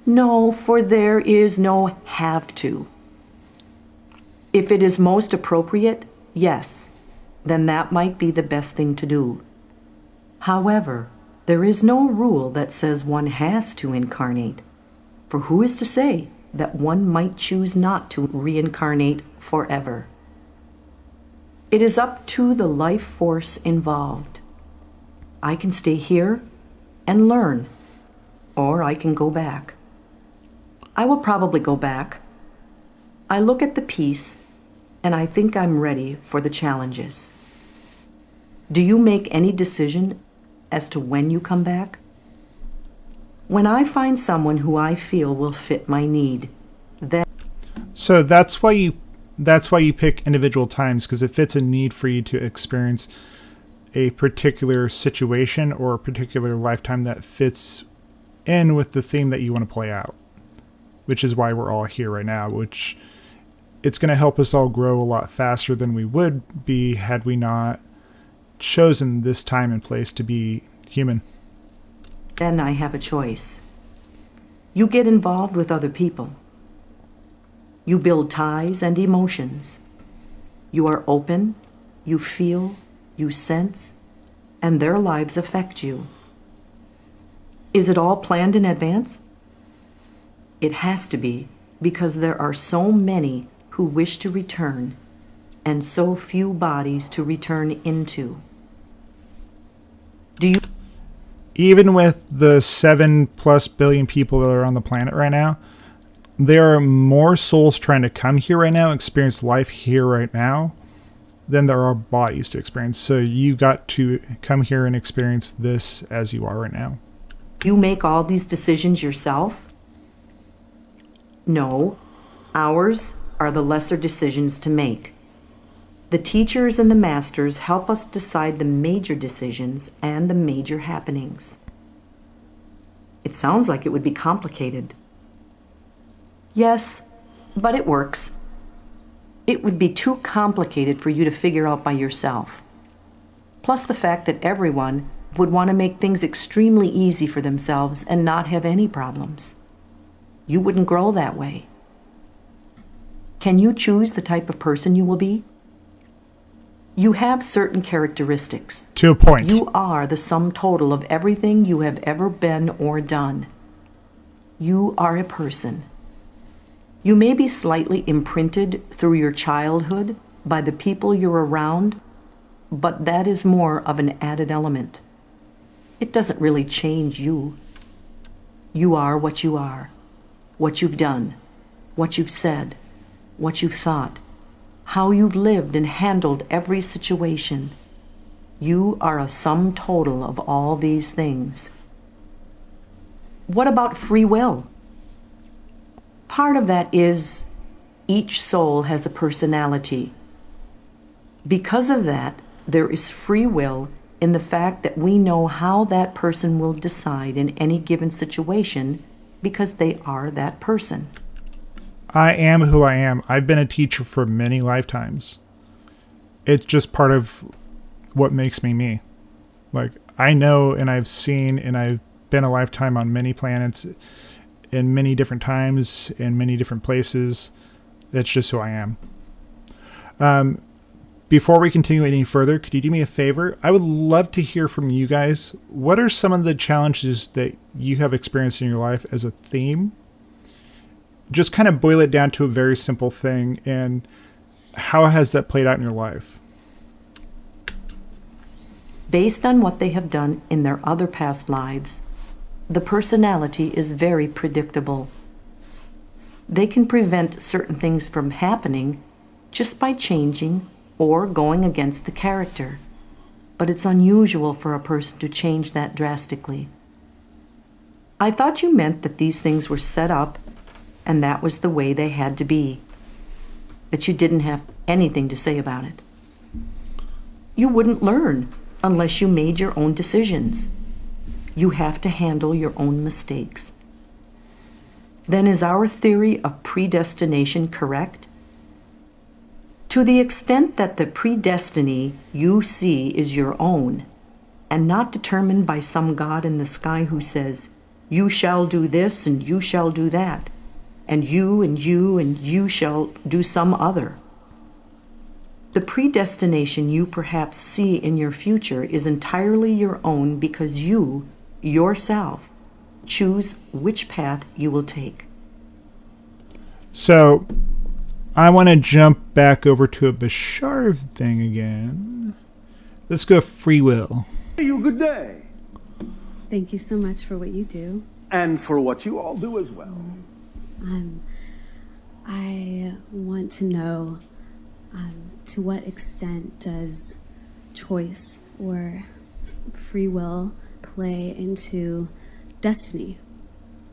No, for there is no have to. If it is most appropriate, yes, then that might be the best thing to do. However, there is no rule that says one has to incarnate. For who is to say that one might choose not to reincarnate forever? It is up to the life force involved. I can stay here and learn, or I can go back. I will probably go back. I look at the piece, and I think I'm ready for the challenges. Do you make any decision as to when you come back? When I find someone who I feel will fit my need, then... So that's why you pick individual times, because it fits a need for you to experience a particular situation or a particular lifetime that fits in with the theme that you want to play out, which is why we're all here right now, which it's going to help us all grow a lot faster than we would be had we not chosen this time and place to be human. Then I have a choice. You get involved with other people. You build ties and emotions. You are open, you feel, you sense, and their lives affect you. Is it all planned in advance? It has to be, because there are so many who wish to return, and so few bodies to return into. Do you... Even with the 7+ billion people that are on the planet right now, there are more souls trying to come here right now, experience life here right now, than there are bodies to experience. So you got to come here and experience this as you are right now. You make all these decisions yourself? No, ours are the lesser decisions to make. The teachers and the masters help us decide the major decisions and the major happenings. It sounds like it would be complicated. Yes, but it works. It would be too complicated for you to figure out by yourself. Plus the fact that everyone would want to make things extremely easy for themselves and not have any problems. You wouldn't grow that way. Can you choose the type of person you will be? You have certain characteristics. To a point. You are the sum total of everything you have ever been or done. You are a person. You may be slightly imprinted through your childhood by the people you're around, but that is more of an added element. It doesn't really change you. You are what you are, what you've done, what you've said, what you've thought, how you've lived and handled every situation. You are a sum total of all these things. What about free will? Part of that is each soul has a personality. Because of that, there is free will in the fact that we know how that person will decide in any given situation because they are that person. I am who I am. I've been a teacher for many lifetimes. It's just part of what makes me me. Like, I know and I've seen and I've been a lifetime on many planets in many different times, in many different places. That's just who I am. Before we continue any further, could you do me a favor? I would love to hear from you guys. What are some of the challenges that you have experienced in your life as a theme? Just kind of boil it down to a very simple thing, and how has that played out in your life? Based on what they have done in their other past lives, the personality is very predictable. They can prevent certain things from happening just by changing or going against the character, but it's unusual for a person to change that drastically. I thought you meant that these things were set up and that was the way they had to be, that you didn't have anything to say about it. You wouldn't learn unless you made your own decisions. You have to handle your own mistakes. Then is our theory of predestination correct? To the extent that the predestiny you see is your own, and not determined by some God in the sky who says, you shall do this and you shall do that, and you shall do some other. The predestination you perhaps see in your future is entirely your own because you, yourself, choose which path you will take. So, I want to jump back over to a Bashar thing again. Let's go free will. You good day. Thank you so much for what you do. And for what you all do as well. I want to know to what extent does choice or free will play into destiny?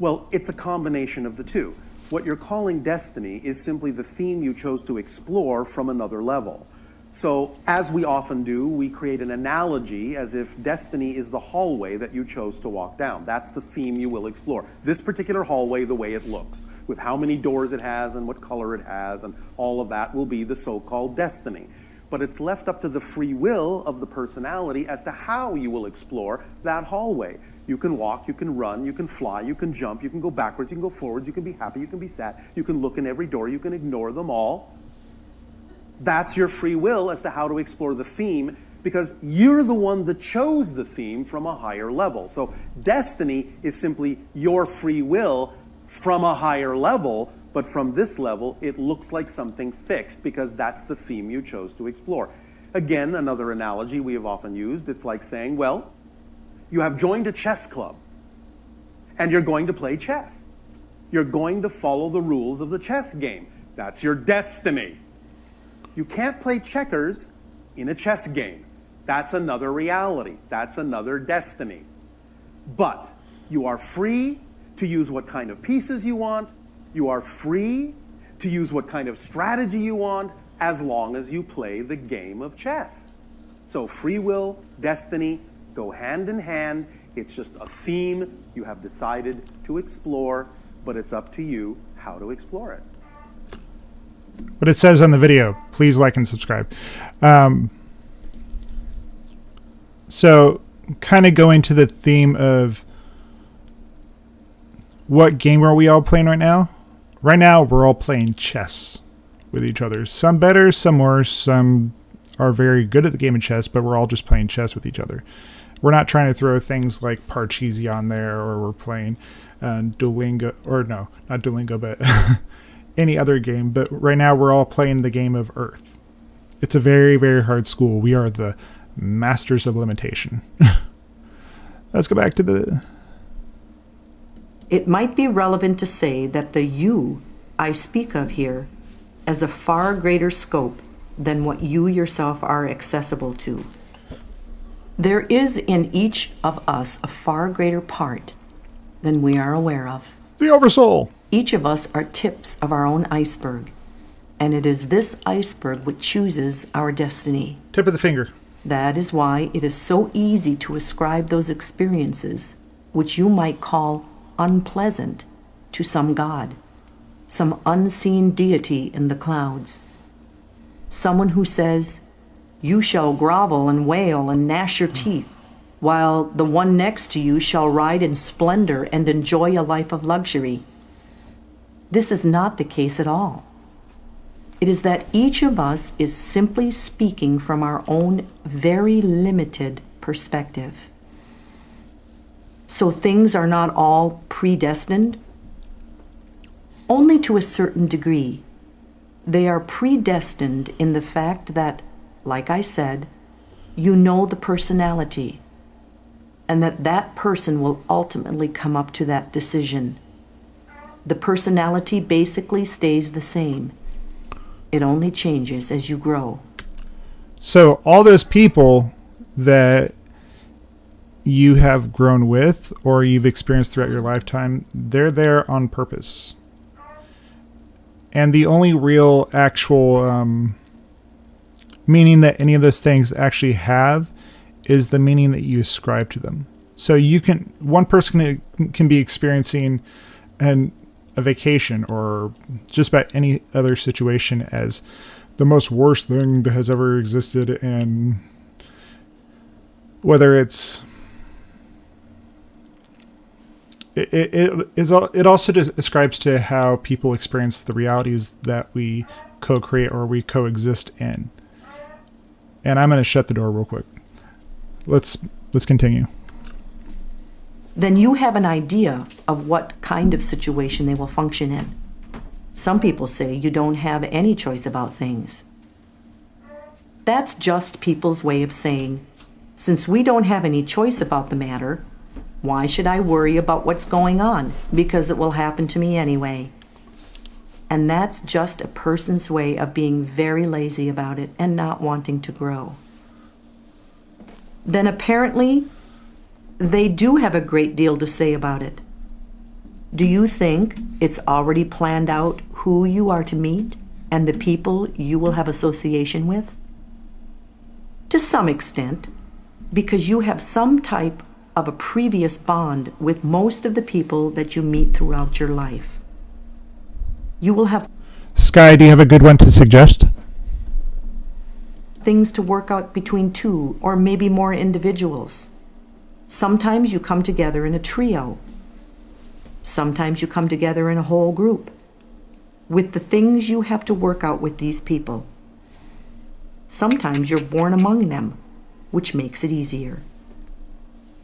Well, it's a combination of the two. What you're calling destiny is simply the theme you chose to explore from another level. So, as we often do, we create an analogy as if destiny is the hallway that you chose to walk down. That's the theme you will explore. This particular hallway, the way it looks, with how many doors it has and what color it has, and all of that will be the so-called destiny. But it's left up to the free will of the personality as to how you will explore that hallway. You can walk, you can run, you can fly, you can jump, you can go backwards, you can go forwards, you can be happy, you can be sad, you can look in every door, you can ignore them all. That's your free will as to how to explore the theme, because you're the one that chose the theme from a higher level. So destiny is simply your free will from a higher level, but from this level, it looks like something fixed because that's the theme you chose to explore. Again, another analogy we have often used, it's like saying, well, you have joined a chess club, and you're going to play chess. You're going to follow the rules of the chess game. That's your destiny. You can't play checkers in a chess game. That's another reality. That's another destiny. But you are free to use what kind of pieces you want. You are free to use what kind of strategy you want as long as you play the game of chess. So free will, destiny go hand in hand. It's just a theme you have decided to explore, but it's up to you how to explore it. What it says on the video, please like and subscribe. So kind of going to the theme of what game are we all playing right now? Right now, we're all playing chess with each other. Some better, some worse, some are very good at the game of chess, but we're all just playing chess with each other. We're not trying to throw things like Parcheesi on there, or we're playing Duolingo, or no, not Duolingo, but any other game. But right now, we're all playing the game of Earth. It's a very, very hard school. We are the masters of limitation. Let's go back to the... It might be relevant to say that the you I speak of here has a far greater scope than what you yourself are accessible to. There is in each of us a far greater part than we are aware of. The Oversoul. Each of us are tips of our own iceberg, and it is this iceberg which chooses our destiny. Tip of the finger. That is why it is so easy to ascribe those experiences, which you might call unpleasant, to some god, some unseen deity in the clouds. Someone who says, "You shall grovel and wail and gnash your teeth, while the one next to you shall ride in splendor and enjoy a life of luxury." This is not the case at all. It is that each of us is simply speaking from our own very limited perspective. So things are not all predestined? Only to a certain degree. They are predestined in the fact that, like I said, you know the personality, and that that person will ultimately come up to that decision. The personality basically stays the same. It only changes as you grow. So all those people that you have grown with or you've experienced throughout your lifetime, they're there on purpose. And the only real actual meaning that any of those things actually have is the meaning that you ascribe to them. So you can, one person can be experiencing a vacation or just about any other situation as the most worst thing that has ever existed, and whether it's it also describes to how people experience the realities that we co-create or we coexist in. And I'm going to shut the door real quick. Let's continue. Then you have an idea of what kind of situation they will function in. Some people say you don't have any choice about things. That's just people's way of saying Since we don't have any choice about the matter, why should I worry about what's going on? Because it will happen to me anyway. And that's just a person's way of being very lazy about it and not wanting to grow. Then apparently, they do have a great deal to say about it. Do you think it's already planned out who you are to meet and the people you will have association with? To some extent, because you have some type of a previous bond with most of the people that you meet throughout your life. You will have Sky, do you have a good one to suggest? things to work out between two or maybe more individuals. Sometimes you come together in a trio. Sometimes you come together in a whole group with the things you have to work out with these people. Sometimes you're born among them, which makes it easier.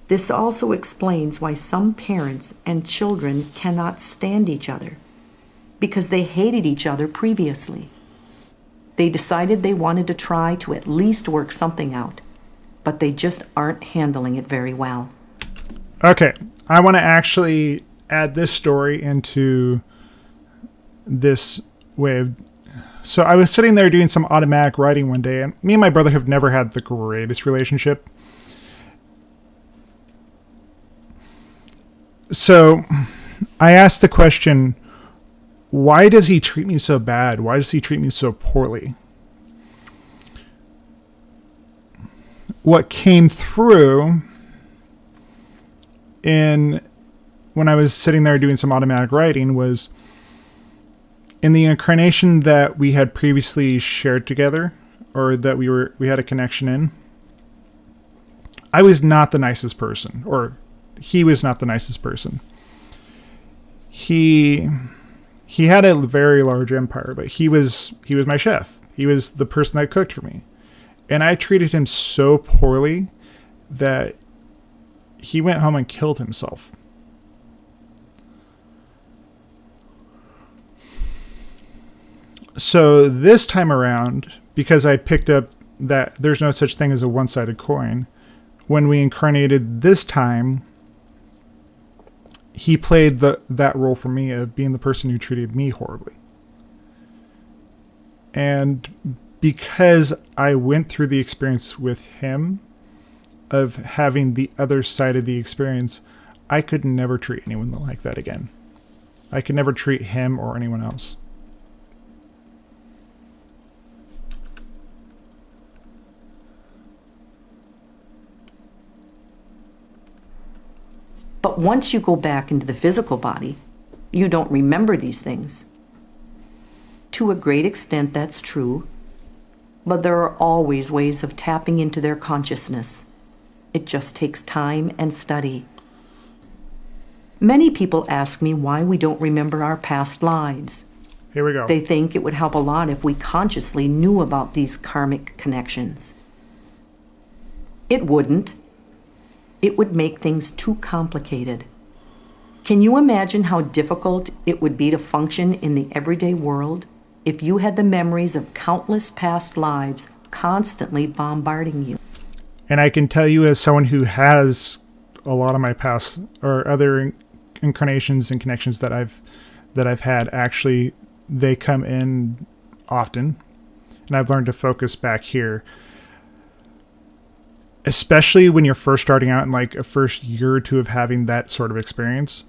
This also explains why some parents and children cannot stand each other, because they hated each other previously. They decided they wanted to try to at least work something out, but they just aren't handling it very well. Okay, I want to actually add this story into this way of... So I was sitting there doing some automatic writing one day, and me and my brother have never had the greatest relationship. So I asked the question, why does he treat me so bad? Why does he treat me so poorly? What came through when I was sitting there doing some automatic writing was, in the incarnation that we had previously shared together, or that we had a connection in, I was not the nicest person, or he was not the nicest person. He had a very large empire, but he was my chef. He was the person that cooked for me. And I treated him so poorly that he went home and killed himself. So this time around, because I picked up that there's no such thing as a one-sided coin, when we incarnated this time, he played that role for me of being the person who treated me horribly. And because I went through the experience with him of having the other side of the experience, I could never treat anyone like that again. I could never treat him or anyone else. But once you go back into the physical body, you don't remember these things. To a great extent, that's true, but there are always ways of tapping into their consciousness. It just takes time and study. Many people ask me why we don't remember our past lives. Here we go. They think it would help a lot if we consciously knew about these karmic connections. It wouldn't. It would make things too complicated. Can you imagine how difficult it would be to function in the everyday world if you had the memories of countless past lives constantly bombarding you? And I can tell you, as someone who has a lot of my past or other incarnations and connections that I've had, actually, they come in often, and I've learned to focus back here. Especially when you're first starting out in like a first year or two of having that sort of experience,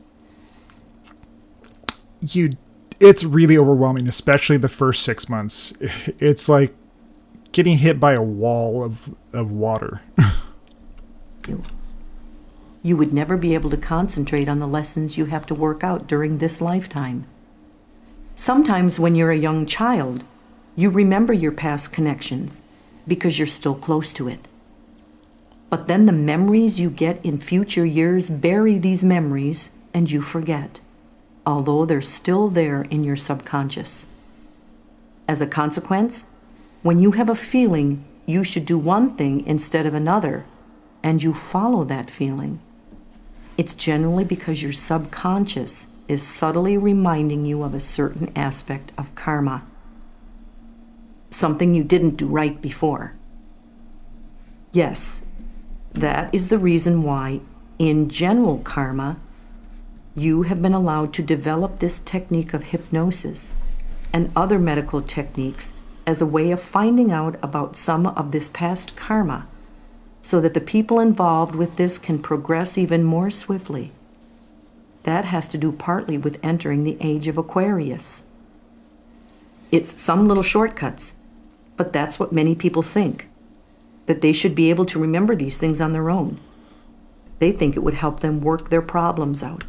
it's really overwhelming, especially the first 6 months. It's like getting hit by a wall of water. You would never be able to concentrate on the lessons you have to work out during this lifetime. Sometimes when you're a young child, you remember your past connections because you're still close to it. But then the memories you get in future years bury these memories and you forget, although they're still there in your subconscious. As a consequence, when you have a feeling you should do one thing instead of another, and you follow that feeling, it's generally because your subconscious is subtly reminding you of a certain aspect of karma, something you didn't do right before. Yes, That is the reason why, in general karma, you have been allowed to develop this technique of hypnosis and other medical techniques as a way of finding out about some of this past karma, so that the people involved with this can progress even more swiftly. That has to do partly with entering the age of Aquarius. It's some little shortcuts, but that's what many people think, that they should be able to remember these things on their own. They think it would help them work their problems out.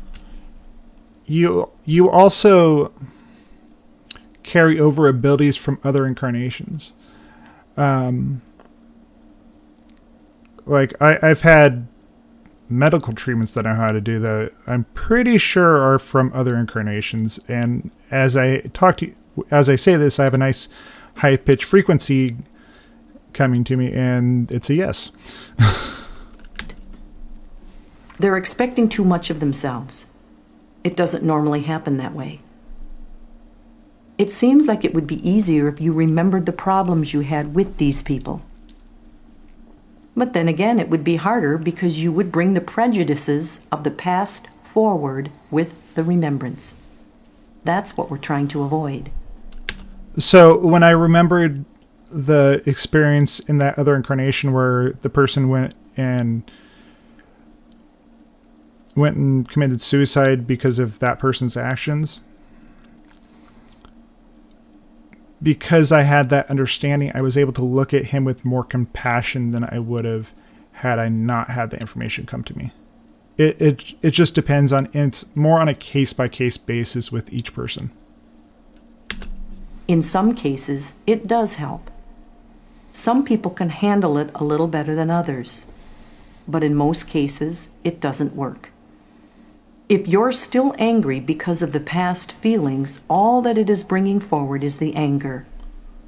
You also carry over abilities from other incarnations. Like I've had medical treatments that I know how to do that I'm pretty sure are from other incarnations. And as I say this, I have a nice high pitch frequency coming to me, and it's a yes. They're expecting too much of themselves. It doesn't normally happen that way. It seems like it would be easier if you remembered the problems you had with these people. But then again, it would be harder because you would bring the prejudices of the past forward with the remembrance. That's what we're trying to avoid. So when I remembered the experience in that other incarnation where the person went and committed suicide because of that person's actions, because I had that understanding, I was able to look at him with more compassion than I would have had I not had the information come to me. It just depends on, it's more on a case-by-case basis with each person. In some cases, it does help. Some people can handle it a little better than others, but in most cases, it doesn't work. If you're still angry because of the past feelings, all that it is bringing forward is the anger,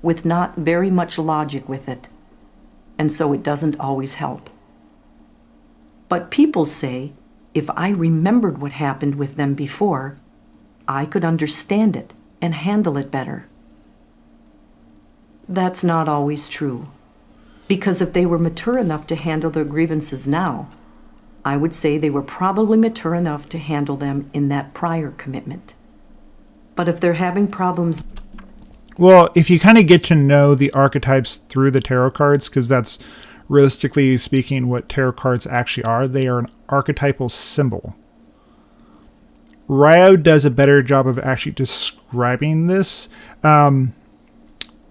with not very much logic with it, and so it doesn't always help. But people say, if I remembered what happened with them before, I could understand it and handle it better. That's not always true, because if they were mature enough to handle their grievances now, I would say they were probably mature enough to handle them in that prior commitment. But if they're having problems... Well, if you kind of get to know the archetypes through the tarot cards, because that's realistically speaking what tarot cards actually are, they are an archetypal symbol. Ryo does a better job of actually describing this.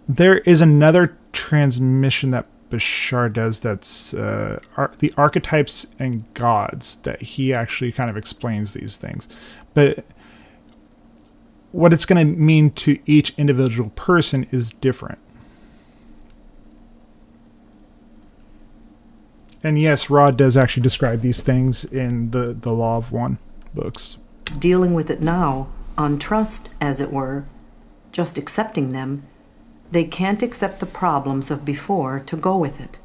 There is another transmission that Bashar does that's the archetypes and gods, that he actually kind of explains these things. But what it's going to mean to each individual person is different. And yes, Rod does actually describe these things in the Law of One books. Dealing with it now, on trust, as it were, just accepting them, they can't accept the problems of before to go with it.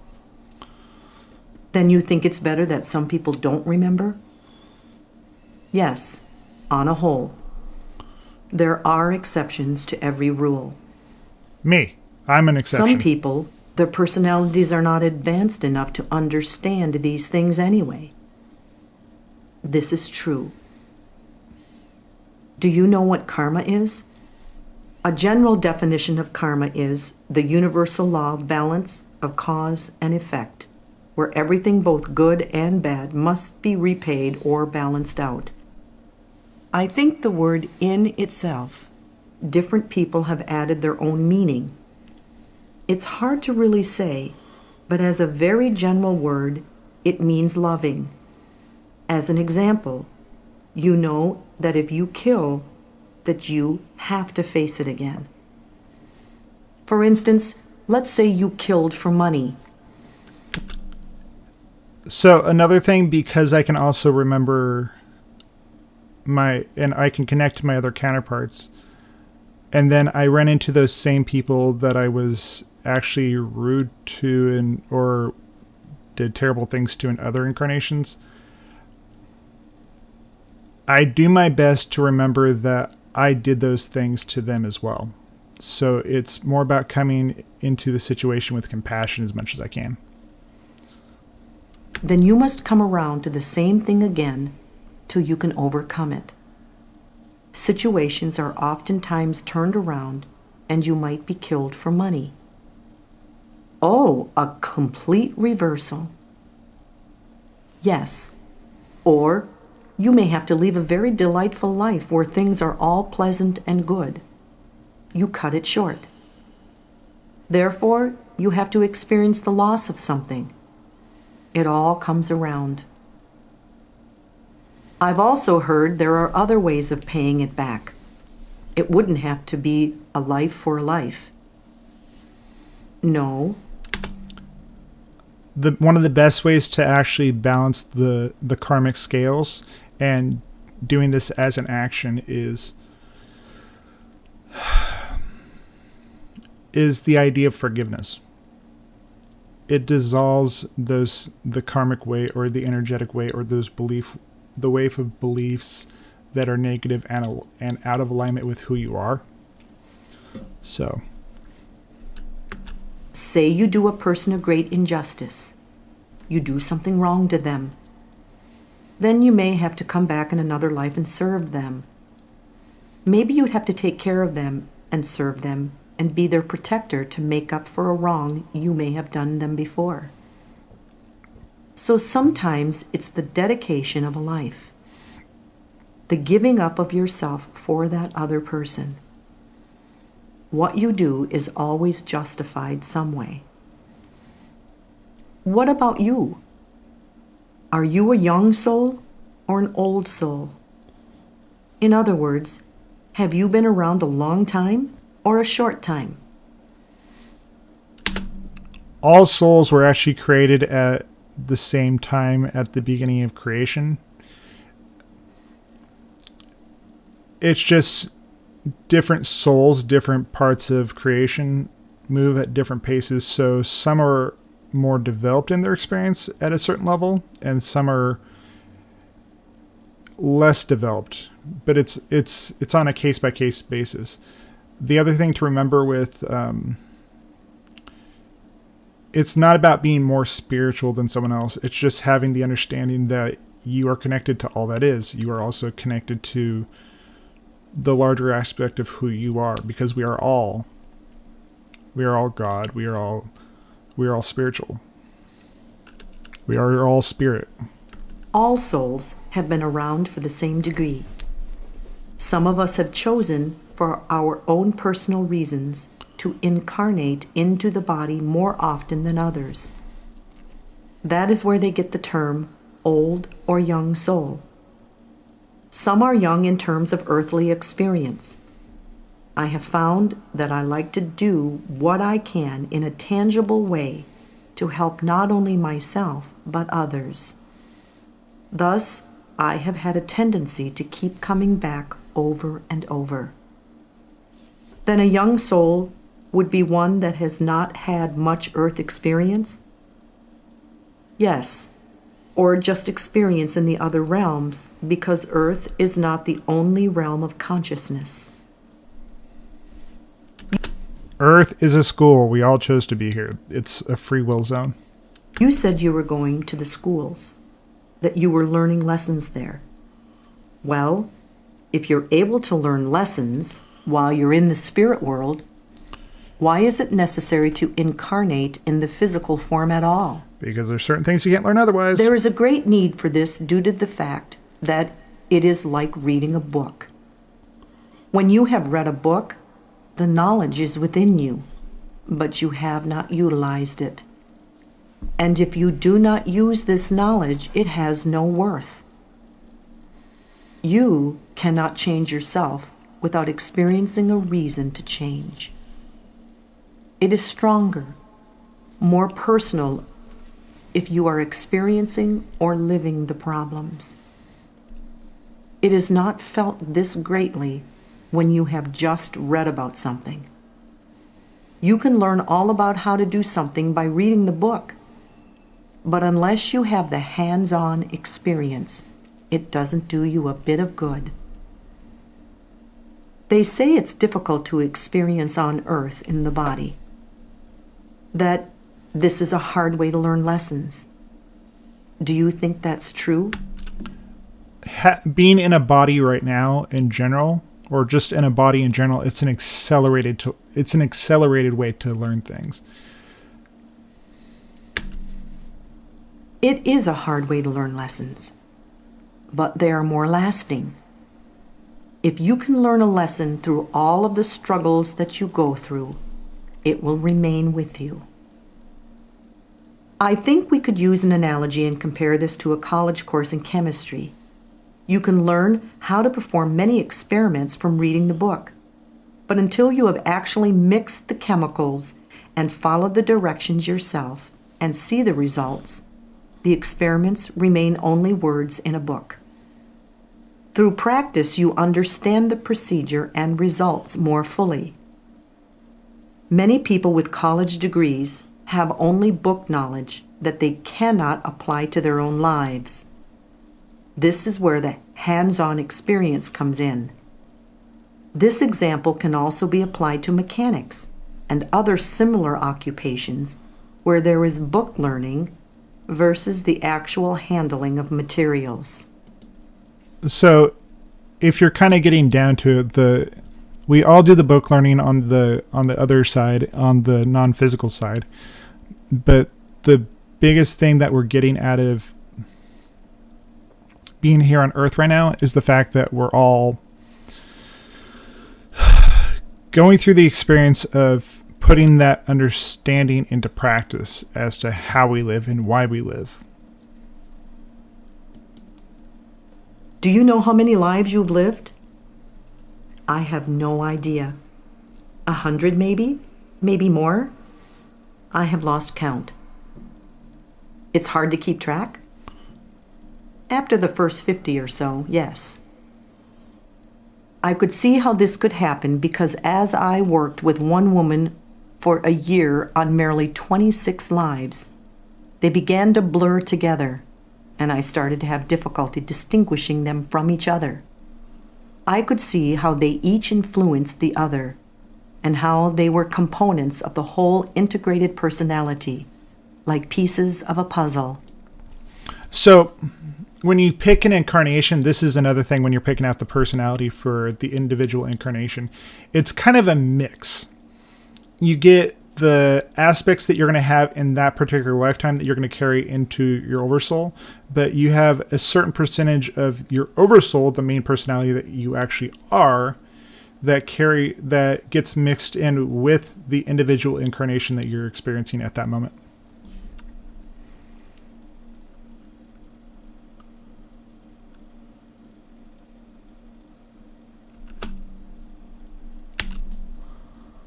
Then you think it's better that some people don't remember? Yes, on a whole. There are exceptions to every rule. Me, I'm an exception. Some people, their personalities are not advanced enough to understand these things anyway. This is true. Do you know what karma is? A general definition of karma is the universal law of balance of cause and effect, where everything both good and bad must be repaid or balanced out. I think the word in itself, different people have added their own meaning. It's hard to really say, but as a very general word, it means loving. As an example, you know that if you kill, that you have to face it again. For instance, let's say you killed for money. So another thing, because I can also remember and I can connect to my other counterparts, and then I ran into those same people that I was actually rude to or did terrible things to in other incarnations, I do my best to remember that I did those things to them as well. So it's more about coming into the situation with compassion as much as I can. then you must come around to the same thing again till you can overcome it. Situations are oftentimes turned around, and you might be killed for money. Oh, a complete reversal. Yes. Or you may have to leave a very delightful life where things are all pleasant and good. You cut it short. Therefore, you have to experience the loss of something. It all comes around. I've also heard there are other ways of paying it back. It wouldn't have to be a life for a life. No. One of the best ways to actually balance the karmic scales and doing this as an action is the idea of forgiveness. It dissolves the karmic weight or the energetic weight or the wave of beliefs that are negative and out of alignment with who you are. So, say you do a person a great injustice. You do something wrong to them. Then you may have to come back in another life and serve them. Maybe you'd have to take care of them and serve them and be their protector to make up for a wrong you may have done them before. So sometimes it's the dedication of a life, the giving up of yourself for that other person. What you do is always justified some way. What about you? Are you a young soul or an old soul? In other words, have you been around a long time or a short time? All souls were actually created at the same time at the beginning of creation. It's just different souls, different parts of creation move at different paces. So some are more developed in their experience at a certain level, and some are less developed. But it's on a case by case basis. The other thing to remember with it's not about being more spiritual than someone else. It's just having the understanding that you are connected to all that is. You are also connected to the larger aspect of who you are, because we are all God. We are all spiritual. We are all spirit. All souls have been around for the same degree. Some of us have chosen, for our own personal reasons, to incarnate into the body more often than others. That is where they get the term old or young soul. Some are young in terms of earthly experience. I have found that I like to do what I can in a tangible way to help not only myself but others. Thus, I have had a tendency to keep coming back over and over. Then a young soul would be one that has not had much earth experience? Yes, or just experience in the other realms, because earth is not the only realm of consciousness. Earth is a school. We all chose to be here. It's a free will zone. You said you were going to the schools, that you were learning lessons there. Well, if you're able to learn lessons while you're in the spirit world, why is it necessary to incarnate in the physical form at all? Because there's certain things you can't learn otherwise. There is a great need for this due to the fact that it is like reading a book. When you have read a book, the knowledge is within you, but you have not utilized it. And if you do not use this knowledge, it has no worth. You cannot change yourself without experiencing a reason to change. It is stronger, more personal, if you are experiencing or living the problems. It is not felt this greatly when you have just read about something. You can learn all about how to do something by reading the book, but unless you have the hands-on experience, it doesn't do you a bit of good. They say it's difficult to experience on earth in the body, that this is a hard way to learn lessons. Do you think that's true? Being in a body right now in general, or just in a body in general, it's an accelerated way to learn things. It is a hard way to learn lessons, but they are more lasting. If you can learn a lesson through all of the struggles that you go through, it will remain with you. I think we could use an analogy and compare this to a college course in chemistry. You can learn how to perform many experiments from reading the book, but until you have actually mixed the chemicals and followed the directions yourself and see the results, the experiments remain only words in a book. Through practice, you understand the procedure and results more fully. Many people with college degrees have only book knowledge that they cannot apply to their own lives. This is where the hands-on experience comes in. This example can also be applied to mechanics and other similar occupations where there is book learning versus the actual handling of materials. So if you're kind of getting down to it, we all do the book learning on the other side, on the non-physical side. But the biggest thing that we're getting out of being here on Earth right now is the fact that we're all going through the experience of putting that understanding into practice as to how we live and why we live. Do you know how many lives you've lived? I have no idea. 100 maybe? Maybe more? I have lost count. It's hard to keep track? After the first 50 or so, yes. I could see how this could happen because as I worked with one woman for a year on merely 26 lives, they began to blur together, and I started to have difficulty distinguishing them from each other. I could see how they each influenced the other, and how they were components of the whole integrated personality, like pieces of a puzzle. So, when you pick an incarnation, this is another thing when you're picking out the personality for the individual incarnation. It's kind of a mix. You get the aspects that you're going to have in that particular lifetime that you're going to carry into your oversoul, but you have a certain percentage of your oversoul, the main personality that you actually are, that gets mixed in with the individual incarnation that you're experiencing at that moment.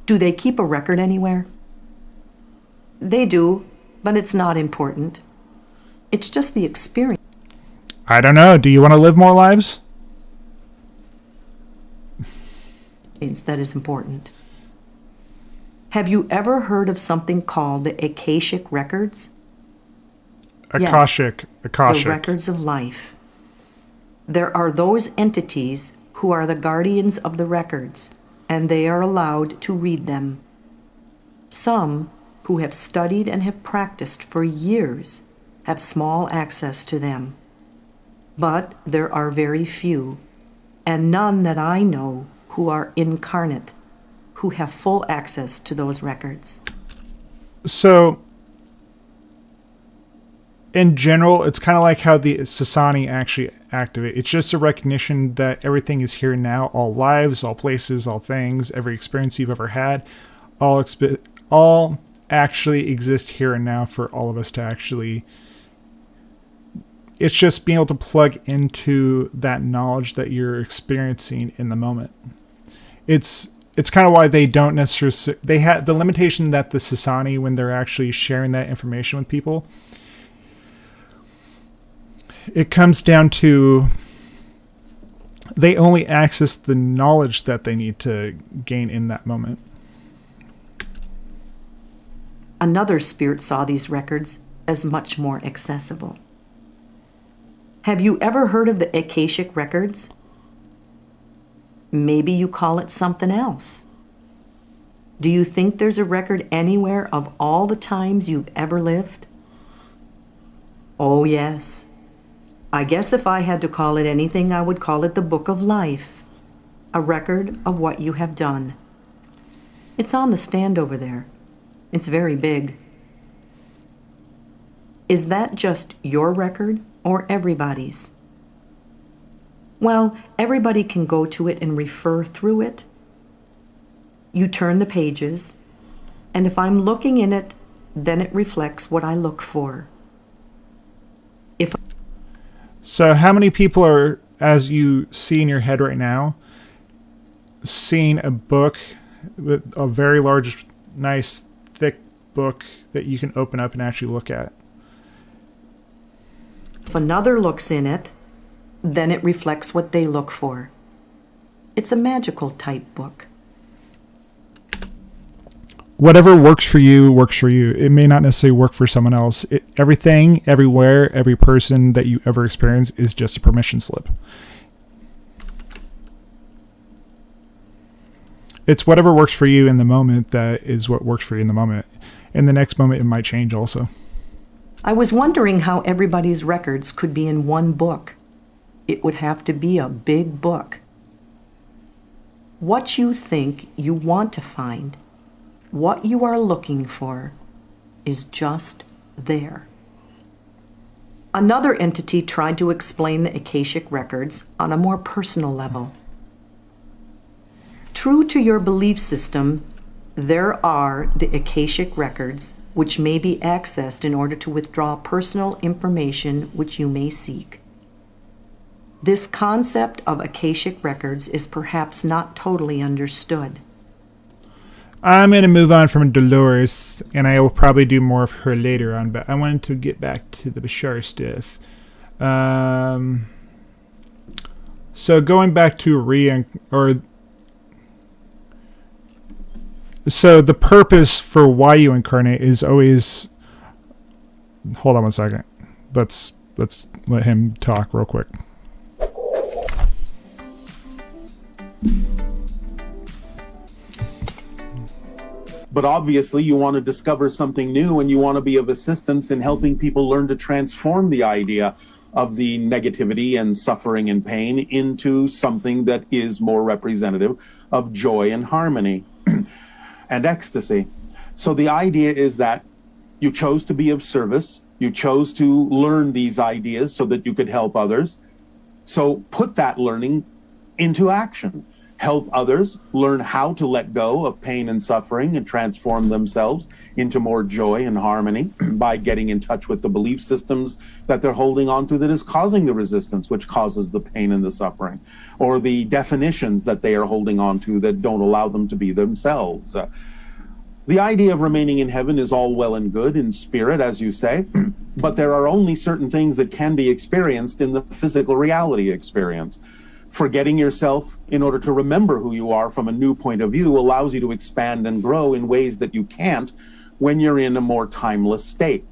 Do they keep a record anywhere? They do, but it's not important. It's just the experience. I don't know. Do you want to live more lives? That is important. Have you ever heard of something called the Akashic Records? Akashic. The records of life. There are those entities who are the guardians of the records, and they are allowed to read them. Some, who have studied and have practiced for years, have small access to them. But there are very few, and none that I know, who are incarnate, who have full access to those records. So, in general, it's kind of like how the Sasani actually activate. It's just a recognition that everything is here now. All lives, all places, all things, every experience you've ever had, all actually exist here and now for all of us to actually... It's just being able to plug into that knowledge that you're experiencing in the moment. It's kind of why they don't necessarily... They had the limitation that the Sasani, when they're actually sharing that information with people, it comes down to they only access the knowledge that they need to gain in that moment. Another spirit saw these records as much more accessible. Have you ever heard of the Akashic Records? Maybe you call it something else. Do you think there's a record anywhere of all the times you've ever lived? Oh, yes. I guess if I had to call it anything, I would call it the Book of Life, a record of what you have done. It's on the stand over there. It's very big. Is that just your record or everybody's? Well, everybody can go to it and refer through it. You turn the pages, and if I'm looking in it, then it reflects what I look for. So how many people are, as you see in your head right now, seeing a book with a very large, nice, thick book that you can open up and actually look at? If another looks in it, then it reflects what they look for. It's a magical type book. Whatever works for you works for you. It may not necessarily work for someone else. Everything, everywhere, every person that you ever experience is just a permission slip. It's whatever works for you in the moment that is what works for you in the moment. In the next moment, it might change also. I was wondering how everybody's records could be in one book. It would have to be a big book. What you think you want to find, what you are looking for, is just there. Another entity tried to explain the Akashic records on a more personal level. True to your belief system, there are the Akashic records which may be accessed in order to withdraw personal information which you may seek. This concept of Akashic records is perhaps not totally understood. I'm going to move on from Dolores, and I will probably do more of her later on, but I wanted to get back to the Bashar stuff. So going back to so the purpose for why you incarnate is always... Hold on one second. Let's let him talk real quick. But obviously you want to discover something new, and you want to be of assistance in helping people learn to transform the idea of the negativity and suffering and pain into something that is more representative of joy and harmony and ecstasy. So the idea is that you chose to be of service. You chose to learn these ideas so that you could help others. So put that learning into action. Help others learn how to let go of pain and suffering and transform themselves into more joy and harmony by getting in touch with the belief systems that they're holding on to that is causing the resistance, which causes the pain and the suffering, or the definitions that they are holding on to that don't allow them to be themselves. The idea of remaining in heaven is all well and good in spirit, as you say, but there are only certain things that can be experienced in the physical reality experience. Forgetting yourself in order to remember who you are from a new point of view allows you to expand and grow in ways that you can't when you're in a more timeless state.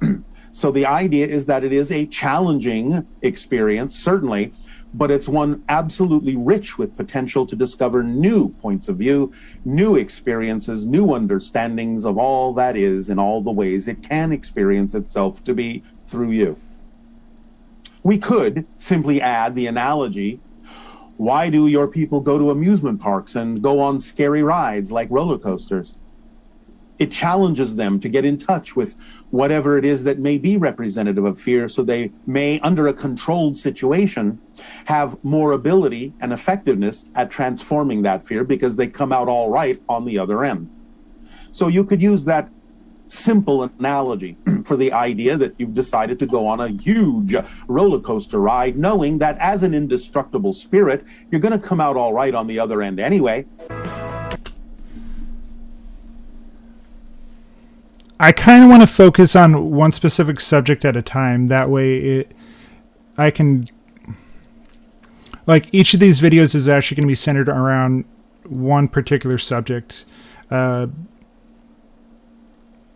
So the idea is that it is a challenging experience, certainly, but it's one absolutely rich with potential to discover new points of view, new experiences, new understandings of all that is and all the ways it can experience itself to be through you. We could simply add the analogy: why do your people go to amusement parks and go on scary rides like roller coasters? It challenges them to get in touch with whatever it is that may be representative of fear, so they may, under a controlled situation, have more ability and effectiveness at transforming that fear because they come out all right on the other end. So you could use that simple analogy for the idea that you've decided to go on a huge roller coaster ride, knowing that as an indestructible spirit, you're going to come out all right on the other end anyway. I kind of want to focus on one specific subject at a time. That way I can... Like, each of these videos is actually going to be centered around one particular subject.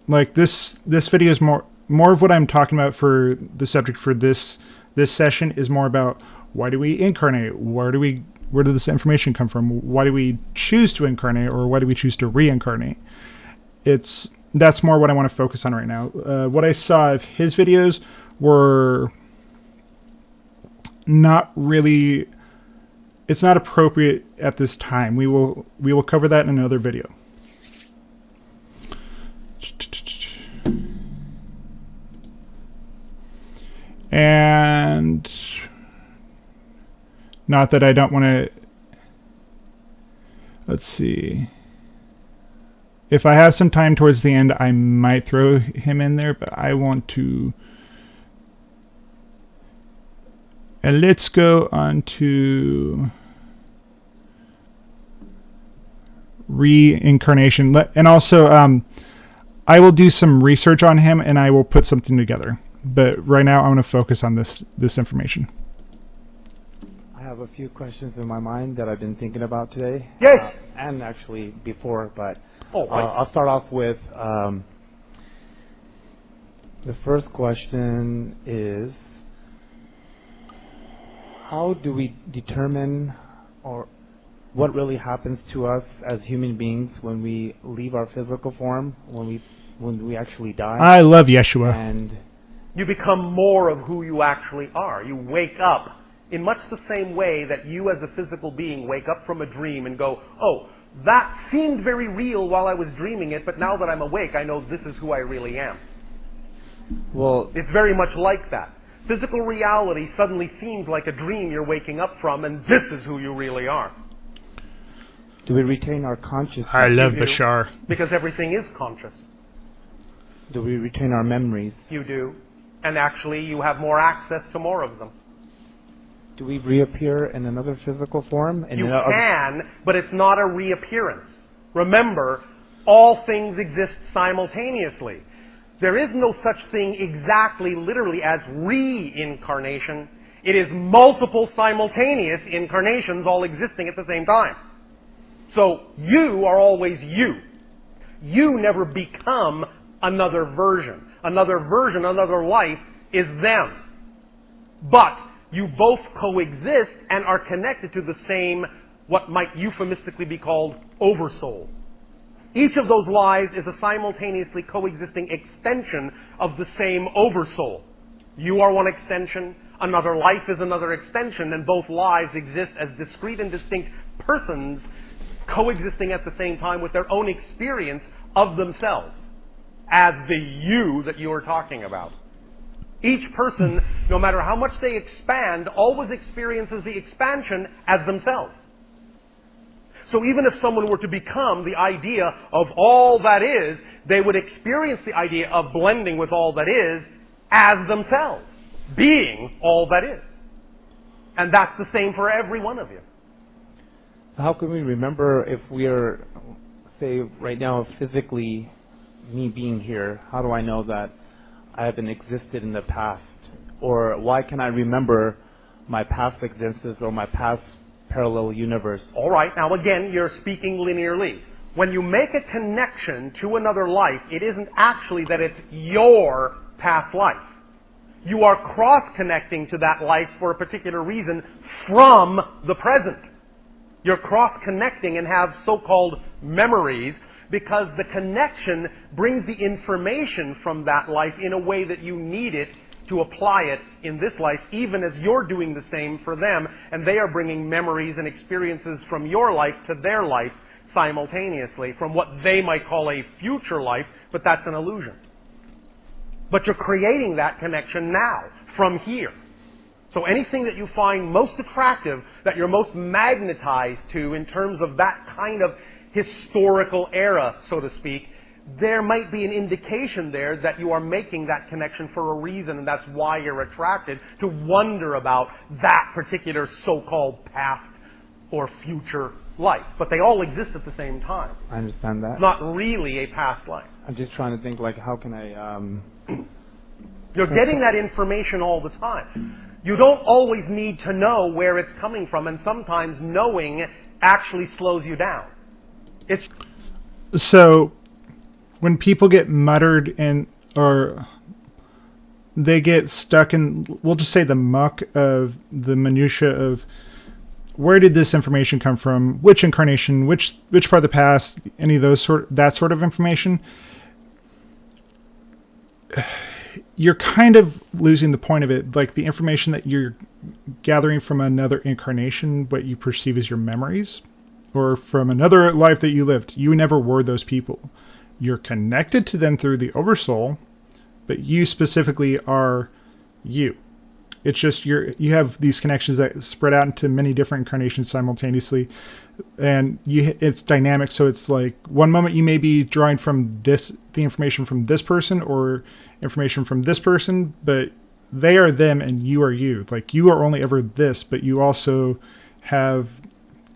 Like this video is more of what I'm talking about for the subject for this session is more about why do we incarnate? Where did this information come from? Why do we choose to incarnate, or why do we choose to reincarnate? That's more what I want to focus on right now. What I saw of his videos were not really, it's not appropriate at this time. We will cover that in another video. And not that I don't want to, let's see. If I have some time towards the end, I might throw him in there, but I want to. And let's go on to reincarnation. And also, I will do some research on him and I will put something together. But right now, I want to focus on this information. I have a few questions in my mind that I've been thinking about today. Yes. And actually before, but Oh, right. I'll start off with the first question is, how do we determine or what really happens to us as human beings when we leave our physical form, when we actually die? I love Yeshua. And You become more of who you actually are. You wake up in much the same way that you as a physical being wake up from a dream and go, oh, that seemed very real while I was dreaming it, but now that I'm awake, I know this is who I really am. well, It's very much like that. Physical reality suddenly seems like a dream you're waking up from, and this is who you really are. do we retain our consciousness? I love You do. Bashar. Because everything is conscious. Do we retain our memories? You do. And actually, you have more access to more of them. Do we reappear in another physical form? In You another- can, but it's not a reappearance. Remember, all things exist simultaneously. There is no such thing exactly, literally, as reincarnation. It is multiple simultaneous incarnations all existing at the same time. So you are always you. You never become another version. Another version, another life is them. But you both coexist and are connected to the same, what might euphemistically be called, oversoul. Each of those lives is a simultaneously coexisting extension of the same oversoul. You are one extension, another life is another extension, and both lives exist as discrete and distinct persons coexisting at the same time with their own experience of themselves as the you that you are talking about. Each person, no matter how much they expand, always experiences the expansion as themselves. So even if someone were to become the idea of all that is, they would experience the idea of blending with all that is as themselves, being all that is. And that's the same for every one of you. How can we remember if we are, say, right now, physically, me being here, how do I know that I haven't existed in the past? Or why can I remember my past existence or my past parallel universe? All right, now again, you're speaking linearly. When you make a connection to another life, it isn't actually that it's your past life. You are cross-connecting to that life for a particular reason from the present. You're cross-connecting and have so-called memories because the connection brings the information from that life in a way that you need it to apply it in this life, even as you're doing the same for them, and they are bringing memories and experiences from your life to their life simultaneously, from what they might call a future life, but that's an illusion. But you're creating that connection now, from here. So anything that you find most attractive, that you're most magnetized to in terms of that kind of historical era, so to speak, there might be an indication there that you are making that connection for a reason, and that's why you're attracted to wonder about that particular so-called past or future life. But they all exist at the same time. I understand that. It's not really a past life. I'm just trying to think, like, how can I... You're getting that information all the time. You don't always need to know where it's coming from, and sometimes knowing actually slows you down. It's So when people get muttered in, or they get stuck in, we'll just say the muck of the minutia of where did this information come from, which incarnation, which part of the past, any of those that sort of information, you're kind of losing the point of it. Like the information that you're gathering from another incarnation, what you perceive as your memories, or from another life that you lived. You never were those people. You're connected to them through the oversoul, but you specifically are you. It's just you have these connections that spread out into many different incarnations simultaneously, and it's dynamic. So it's like one moment you may be drawing from the information from this person or information from this person, but they are them and you are you. Like you are only ever this, but you also have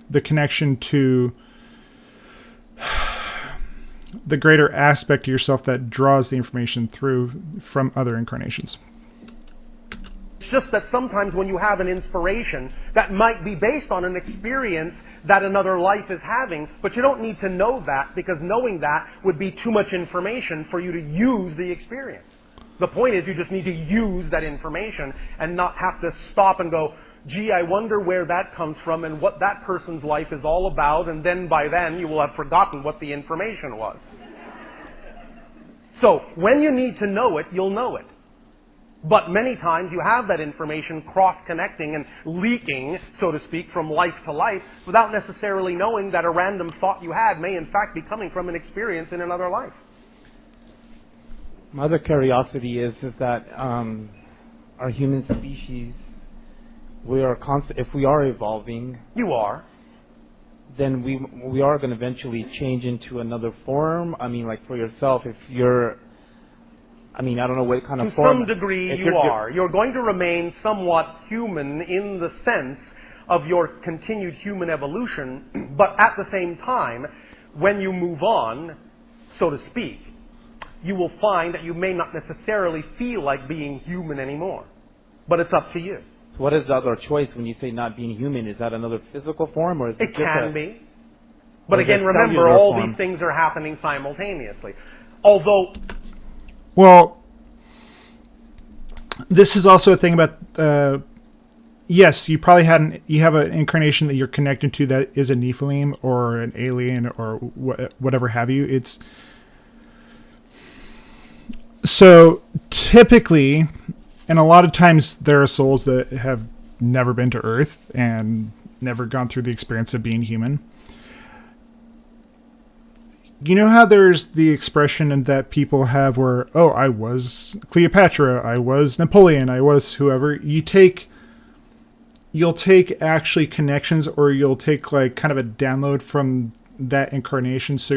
the connection to the greater aspect of yourself that draws the information through from other incarnations. It's just that sometimes when you have an inspiration that might be based on an experience that another life is having, but you don't need to know that, because knowing that would be too much information for you to use the experience. The point is you just need to use that information and not have to stop and go, gee, I wonder where that comes from and what that person's life is all about, and then by then you will have forgotten what the information was. So when you need to know it, you'll know it. But many times you have that information cross-connecting and leaking, so to speak, from life to life without necessarily knowing that a random thought you had may in fact be coming from an experience in another life. My other curiosity is that our human species, we are if we are evolving, you are, then we are going to eventually change into another form. I mean, like for yourself, if you're, I mean, I don't know what kind of form. To some degree you are. You're going to remain somewhat human in the sense of your continued human evolution, but at the same time, when you move on, so to speak, you will find that you may not necessarily feel like being human anymore. But it's up to you. So what is the other choice when you say not being human? Is that another physical form, or is it can be? But again, remember, all these things are happening simultaneously. Although, well, this is also a thing about. Yes, you probably you have an incarnation that you're connected to that is a Nephilim or an alien or whatever have you. It's so typically, and a lot of times there are souls that have never been to Earth and never gone through the experience of being human. You know how there's the expression that people have where, oh, I was Cleopatra, I was Napoleon, I was whoever. You'll take actually connections, or you'll take like kind of a download from that incarnation, so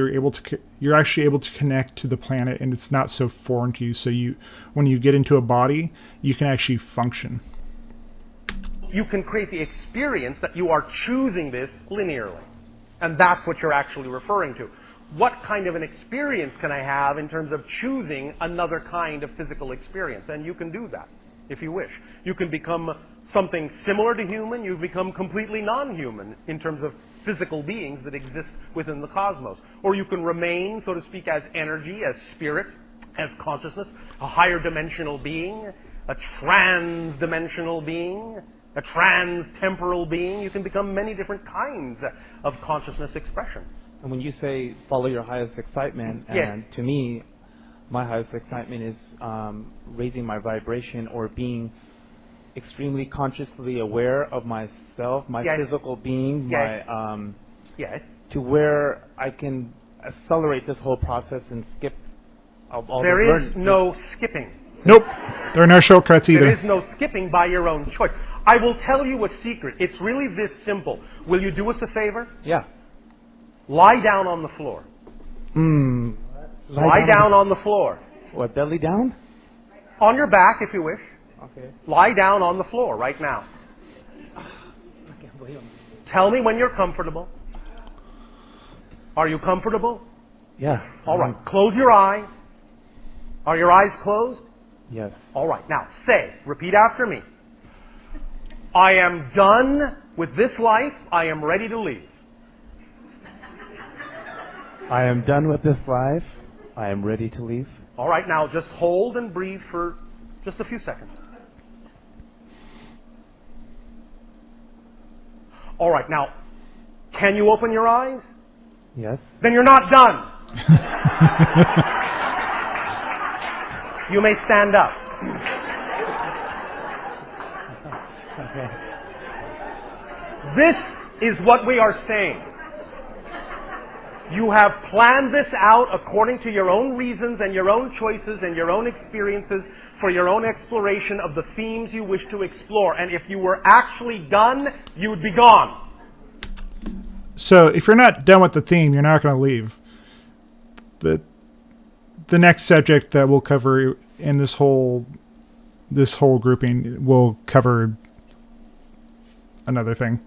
you're actually able to connect to the planet, and it's not so foreign to you. So when you get into a body, you can actually function. You can create the experience that you are choosing this linearly, and that's what you're actually referring to. What kind of an experience can I have in terms of choosing another kind of physical experience? And you can do that if you wish. You can become something similar to human. You become completely non-human in terms of physical beings that exist within the cosmos. Or you can remain, so to speak, as energy, as spirit, as consciousness, a higher dimensional being, a trans-dimensional being, a trans-temporal being. You can become many different kinds of consciousness expression. And when you say follow your highest excitement, yes. And to me, my highest excitement is raising my vibration or being extremely consciously aware of myself, my yes. physical being, yes. my yes. to where I can accelerate this whole process and skip all There is no skipping. Nope. There are no shortcuts either. There is no skipping by your own choice. I will tell you a secret. It's really this simple. Will you do us a favor? Yeah. Lie down on the floor. Lie down on the floor. What, belly down? On your back, if you wish. Okay. Lie down on the floor right now. I can't believe it. Tell me when you're comfortable. Are you comfortable? Yeah. All right. Close your eyes. Are your eyes closed? Yes. All right. Now, repeat after me. I am done with this life. I am ready to leave. I am done with this life. I am ready to leave. All right. Now, just hold and breathe for just a few seconds. All right. Now, can you open your eyes? Yes. Then you're not done. You may stand up. This is what we are saying. You have planned this out according to your own reasons and your own choices and your own experiences for your own exploration of the themes you wish to explore. And if you were actually done, you would be gone. So if you're not done with the theme, you're not going to leave. But the next subject that we'll cover in this whole grouping will cover another thing.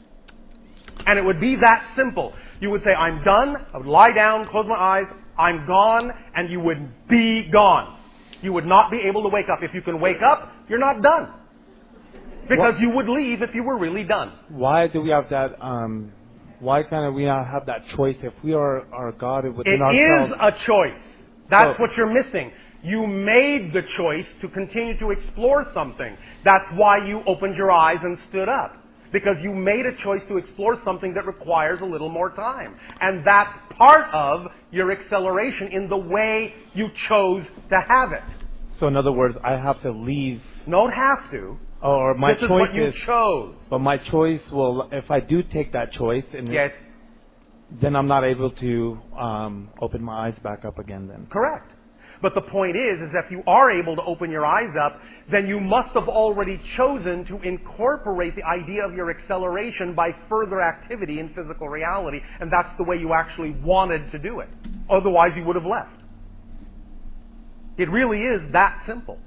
And it would be that simple. You would say, I'm done. I would lie down, close my eyes. I'm gone. And you would be gone. You would not be able to wake up. If you can wake up, you're not done. Because you would leave if you were really done. Why do we have that? Why can't we not have that choice? If we are God within ourselves, it is a choice. That's So- what you're missing. You made the choice to continue to explore something. That's why you opened your eyes and stood up. Because you made a choice to explore something that requires a little more time. And that's part of your acceleration in the way you chose to have it. So in other words, I have to leave. Don't have to. Or my This is choice what you is. chose. But my choice will, if I do take that choice, and Yes, then I'm not able to open my eyes back up again. Then correct. But the point is if you are able to open your eyes up, then you must have already chosen to incorporate the idea of your acceleration by further activity in physical reality, and that's the way you actually wanted to do it. Otherwise, you would have left. It really is that simple.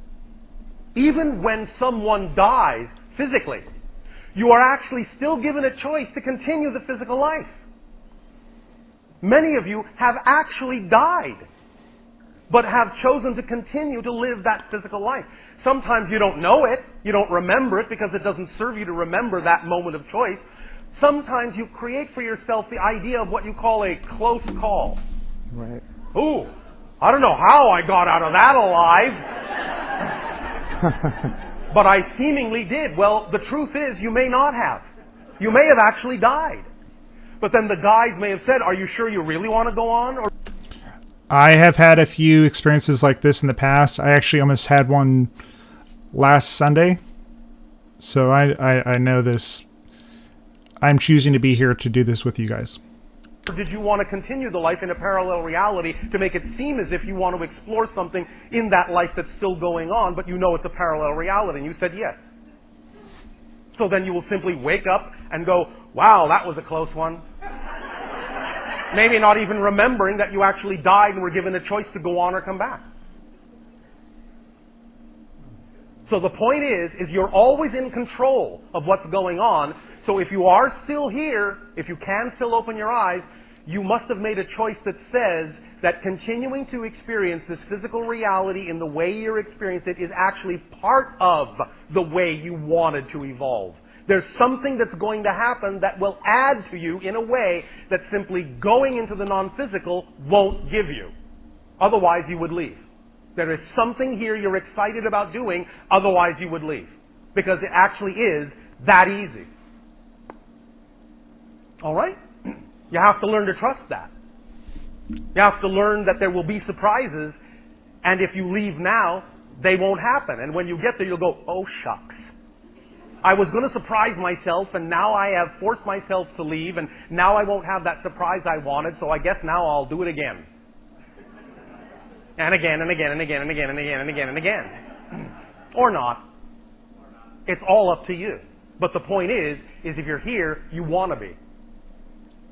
Even when someone dies physically, you are actually still given a choice to continue the physical life. Many of you have actually died, but have chosen to continue to live that physical life. Sometimes you don't know it, you don't remember it because it doesn't serve you to remember that moment of choice. Sometimes you create for yourself the idea of what you call a close call. right. Ooh, I don't know how I got out of that alive, but I seemingly did. Well, the truth is you may not have. You may have actually died. But then the guides may have said, are you sure you really want to go on? Or I have had a few experiences like this in the past. I actually almost had one last Sunday. So I know this. I'm choosing to be here to do this with you guys. Or did you want to continue the life in a parallel reality to make it seem as if you want to explore something in that life that's still going on, but you know it's a parallel reality? And you said yes. So then you will simply wake up and go, wow, that was a close one. Maybe not even remembering that you actually died and were given a choice to go on or come back. So the point is you're always in control of what's going on. So if you are still here, if you can still open your eyes, you must have made a choice that says that continuing to experience this physical reality in the way you're experiencing it is actually part of the way you wanted to evolve. There's something that's going to happen that will add to you in a way that simply going into the non-physical won't give you. Otherwise, you would leave. There is something here you're excited about doing, otherwise you would leave. Because it actually is that easy. All right? You have to learn to trust that. You have to learn that there will be surprises, and if you leave now, they won't happen. And when you get there, you'll go, oh, shucks. I was going to surprise myself, and now I have forced myself to leave, and now I won't have that surprise I wanted, so I guess now I'll do it again. And again, and again, and again, and again, and again, and again, and again. Or not. It's all up to you. But the point is if you're here, you want to be.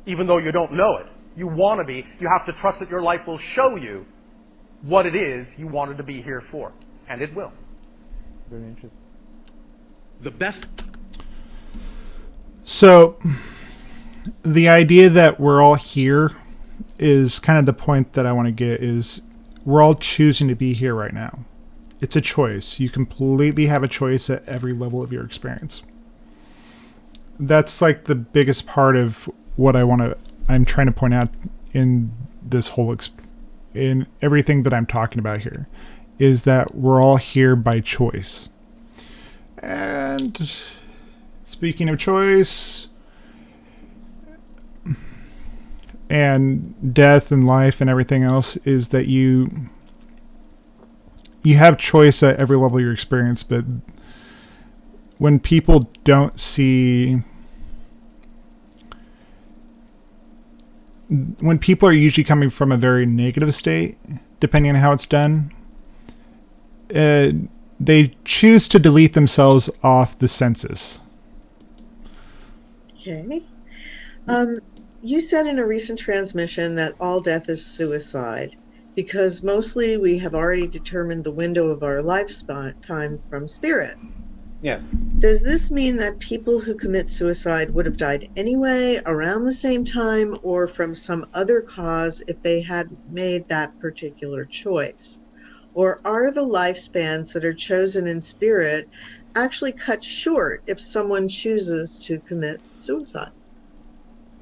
Even though you don't know it. You want to be. You have to trust that your life will show you what it is you wanted to be here for. And it will. Very interesting. The best. So the idea that we're all here is kind of the point that I want to get is we're all choosing to be here right now. It's a choice. You completely have a choice at every level of your experience. That's like the biggest part of what I'm trying to point out in this whole, in everything that I'm talking about here, is that we're all here by choice. And speaking of choice and death and life and everything else, is that you have choice at every level of your experience, but when people don't see, when people are usually coming from a very negative state, depending on how it's done, they choose to delete themselves off the census. Okay. You said in a recent transmission that all death is suicide because mostly we have already determined the window of our lifetime from spirit. Yes. Does this mean that people who commit suicide would have died anyway, around the same time, or from some other cause if they had made that particular choice? Or are the lifespans that are chosen in spirit actually cut short if someone chooses to commit suicide?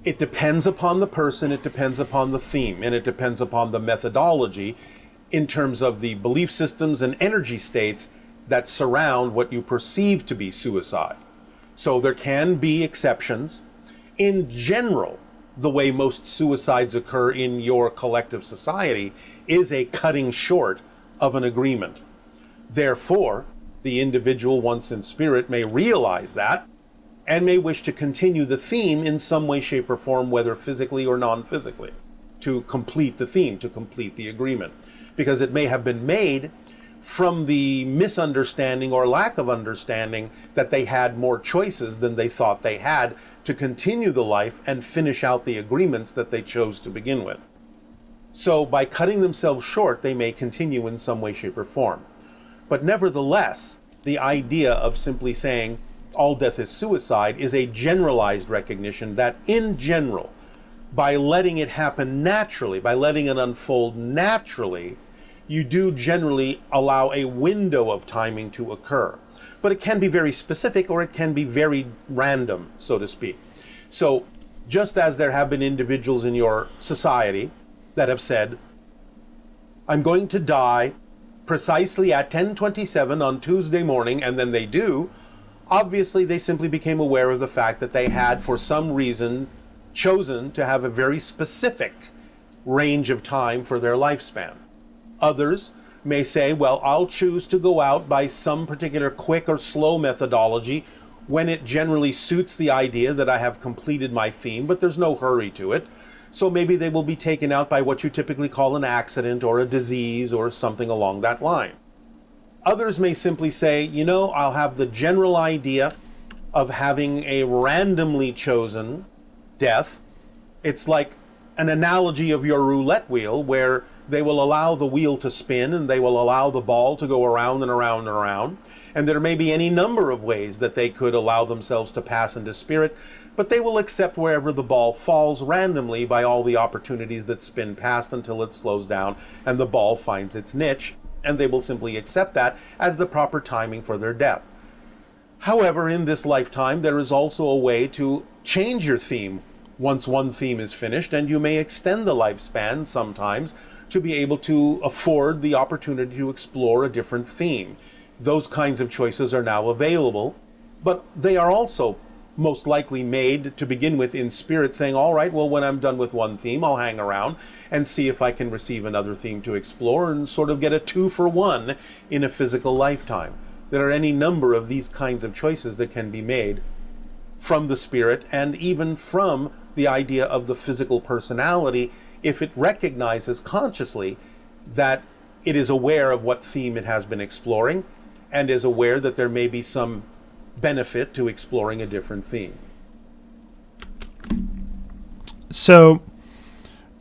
It depends upon the person, it depends upon the theme, and it depends upon the methodology in terms of the belief systems and energy states that surround what you perceive to be suicide. So there can be exceptions. In general, the way most suicides occur in your collective society is a cutting short of an agreement. Therefore, the individual, once in spirit, may realize that and may wish to continue the theme in some way, shape, or form, whether physically or non-physically, to complete the theme, to complete the agreement. Because it may have been made from the misunderstanding or lack of understanding that they had more choices than they thought they had to continue the life and finish out the agreements that they chose to begin with. So by cutting themselves short, they may continue in some way, shape, or form. But nevertheless, the idea of simply saying all death is suicide is a generalized recognition that in general, by letting it happen naturally, by letting it unfold naturally, you do generally allow a window of timing to occur. But it can be very specific or it can be very random, so to speak. So just as there have been individuals in your society that have said, I'm going to die precisely at 10:27 on Tuesday morning, and then they do, obviously they simply became aware of the fact that they had, for some reason, chosen to have a very specific range of time for their lifespan. Others may say, well, I'll choose to go out by some particular quick or slow methodology when it generally suits the idea that I have completed my theme, but there's no hurry to it. So maybe they will be taken out by what you typically call an accident or a disease or something along that line. Others may simply say, you know, I'll have the general idea of having a randomly chosen death. It's like an analogy of your roulette wheel where they will allow the wheel to spin and they will allow the ball to go around and around and around. And there may be any number of ways that they could allow themselves to pass into spirit, but they will accept wherever the ball falls randomly by all the opportunities that spin past until it slows down and the ball finds its niche, and they will simply accept that as the proper timing for their death. However, in this lifetime, there is also a way to change your theme once one theme is finished, and you may extend the lifespan sometimes to be able to afford the opportunity to explore a different theme. Those kinds of choices are now available, but they are also most likely made to begin with in spirit, saying, all right, well, when I'm done with one theme, I'll hang around and see if I can receive another theme to explore and sort of get a 2-for-1 in a physical lifetime. There are any number of these kinds of choices that can be made from the spirit and even from the idea of the physical personality if it recognizes consciously that it is aware of what theme it has been exploring and is aware that there may be some benefit to exploring a different theme. So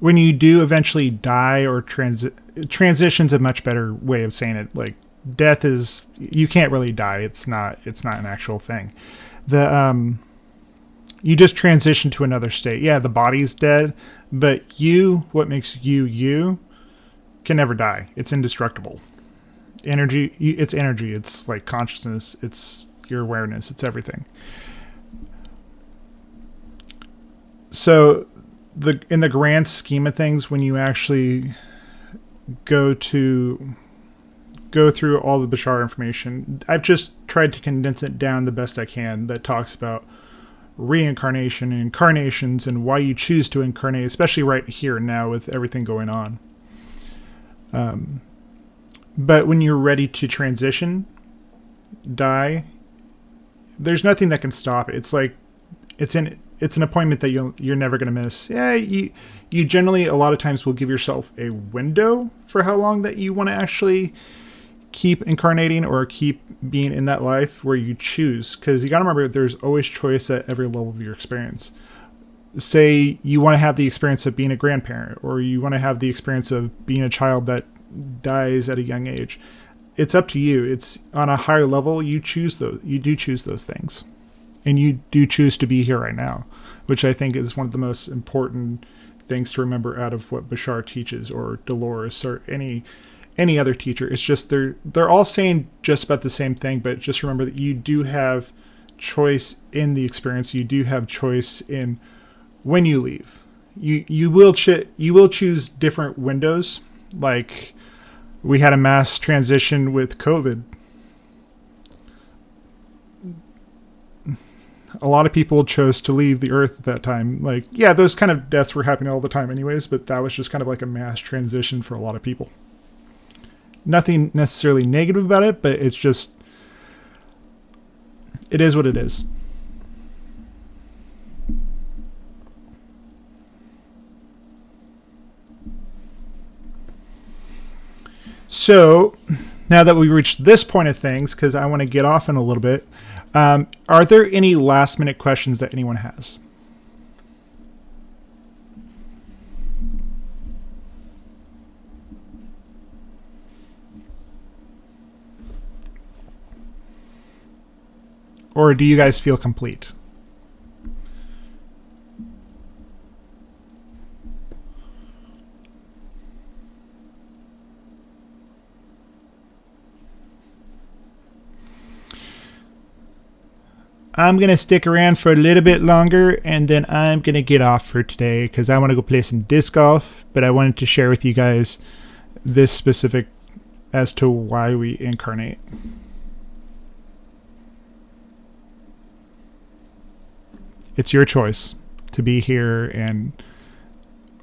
when you do eventually die or transition's a much better way of saying it. Like death is, you can't really die. It's not an actual thing. You just transition to another state. Yeah, the body's dead, but what makes you can never die. It's indestructible. Energy, it's energy. It's like consciousness. It's your awareness. It's everything. So in the grand scheme of things, when you actually go through all the Bashar information, I've just tried to condense it down the best I can that talks about reincarnation and incarnations and why you choose to incarnate, especially right here and now with everything going on. But when you're ready to transition, die, there's nothing that can stop it. It's like it's an appointment that you're never going to miss. Yeah, you generally a lot of times will give yourself a window for how long that you want to actually keep incarnating or keep being in that life where you choose, because you got to remember there's always choice at every level of your experience. Say you want to have the experience of being a grandparent, or you want to have the experience of being a child that dies at a young age. It's up to you. It's on a higher level. You choose those. You do choose those things, and you do choose to be here right now, which I think is one of the most important things to remember out of what Bashar teaches, or Dolores, or any other teacher. It's just they're all saying just about the same thing, but just remember that you do have choice in the experience. You do have choice in when you leave. You will choose different windows. Like we had a mass transition with COVID. A lot of people chose to leave the earth at that time. Like, yeah, those kind of deaths were happening all the time anyways, but that was just kind of like a mass transition for a lot of people. Nothing necessarily negative about it, but it's just, it is what it is. So, now that we reached this point of things, because I want to get off in a little bit, are there any last minute questions that anyone has? Or do you guys feel complete? I'm going to stick around for a little bit longer, and then I'm going to get off for today because I want to go play some disc golf, but I wanted to share with you guys this specific as to why we incarnate. It's your choice to be here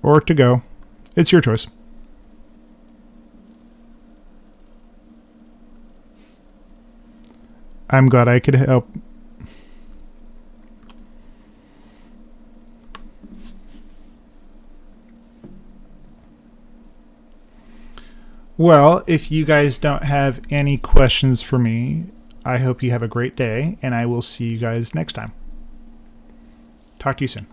or to go. It's your choice. I'm glad I could help. Well, if you guys don't have any questions for me, I hope you have a great day, and I will see you guys next time. Talk to you soon.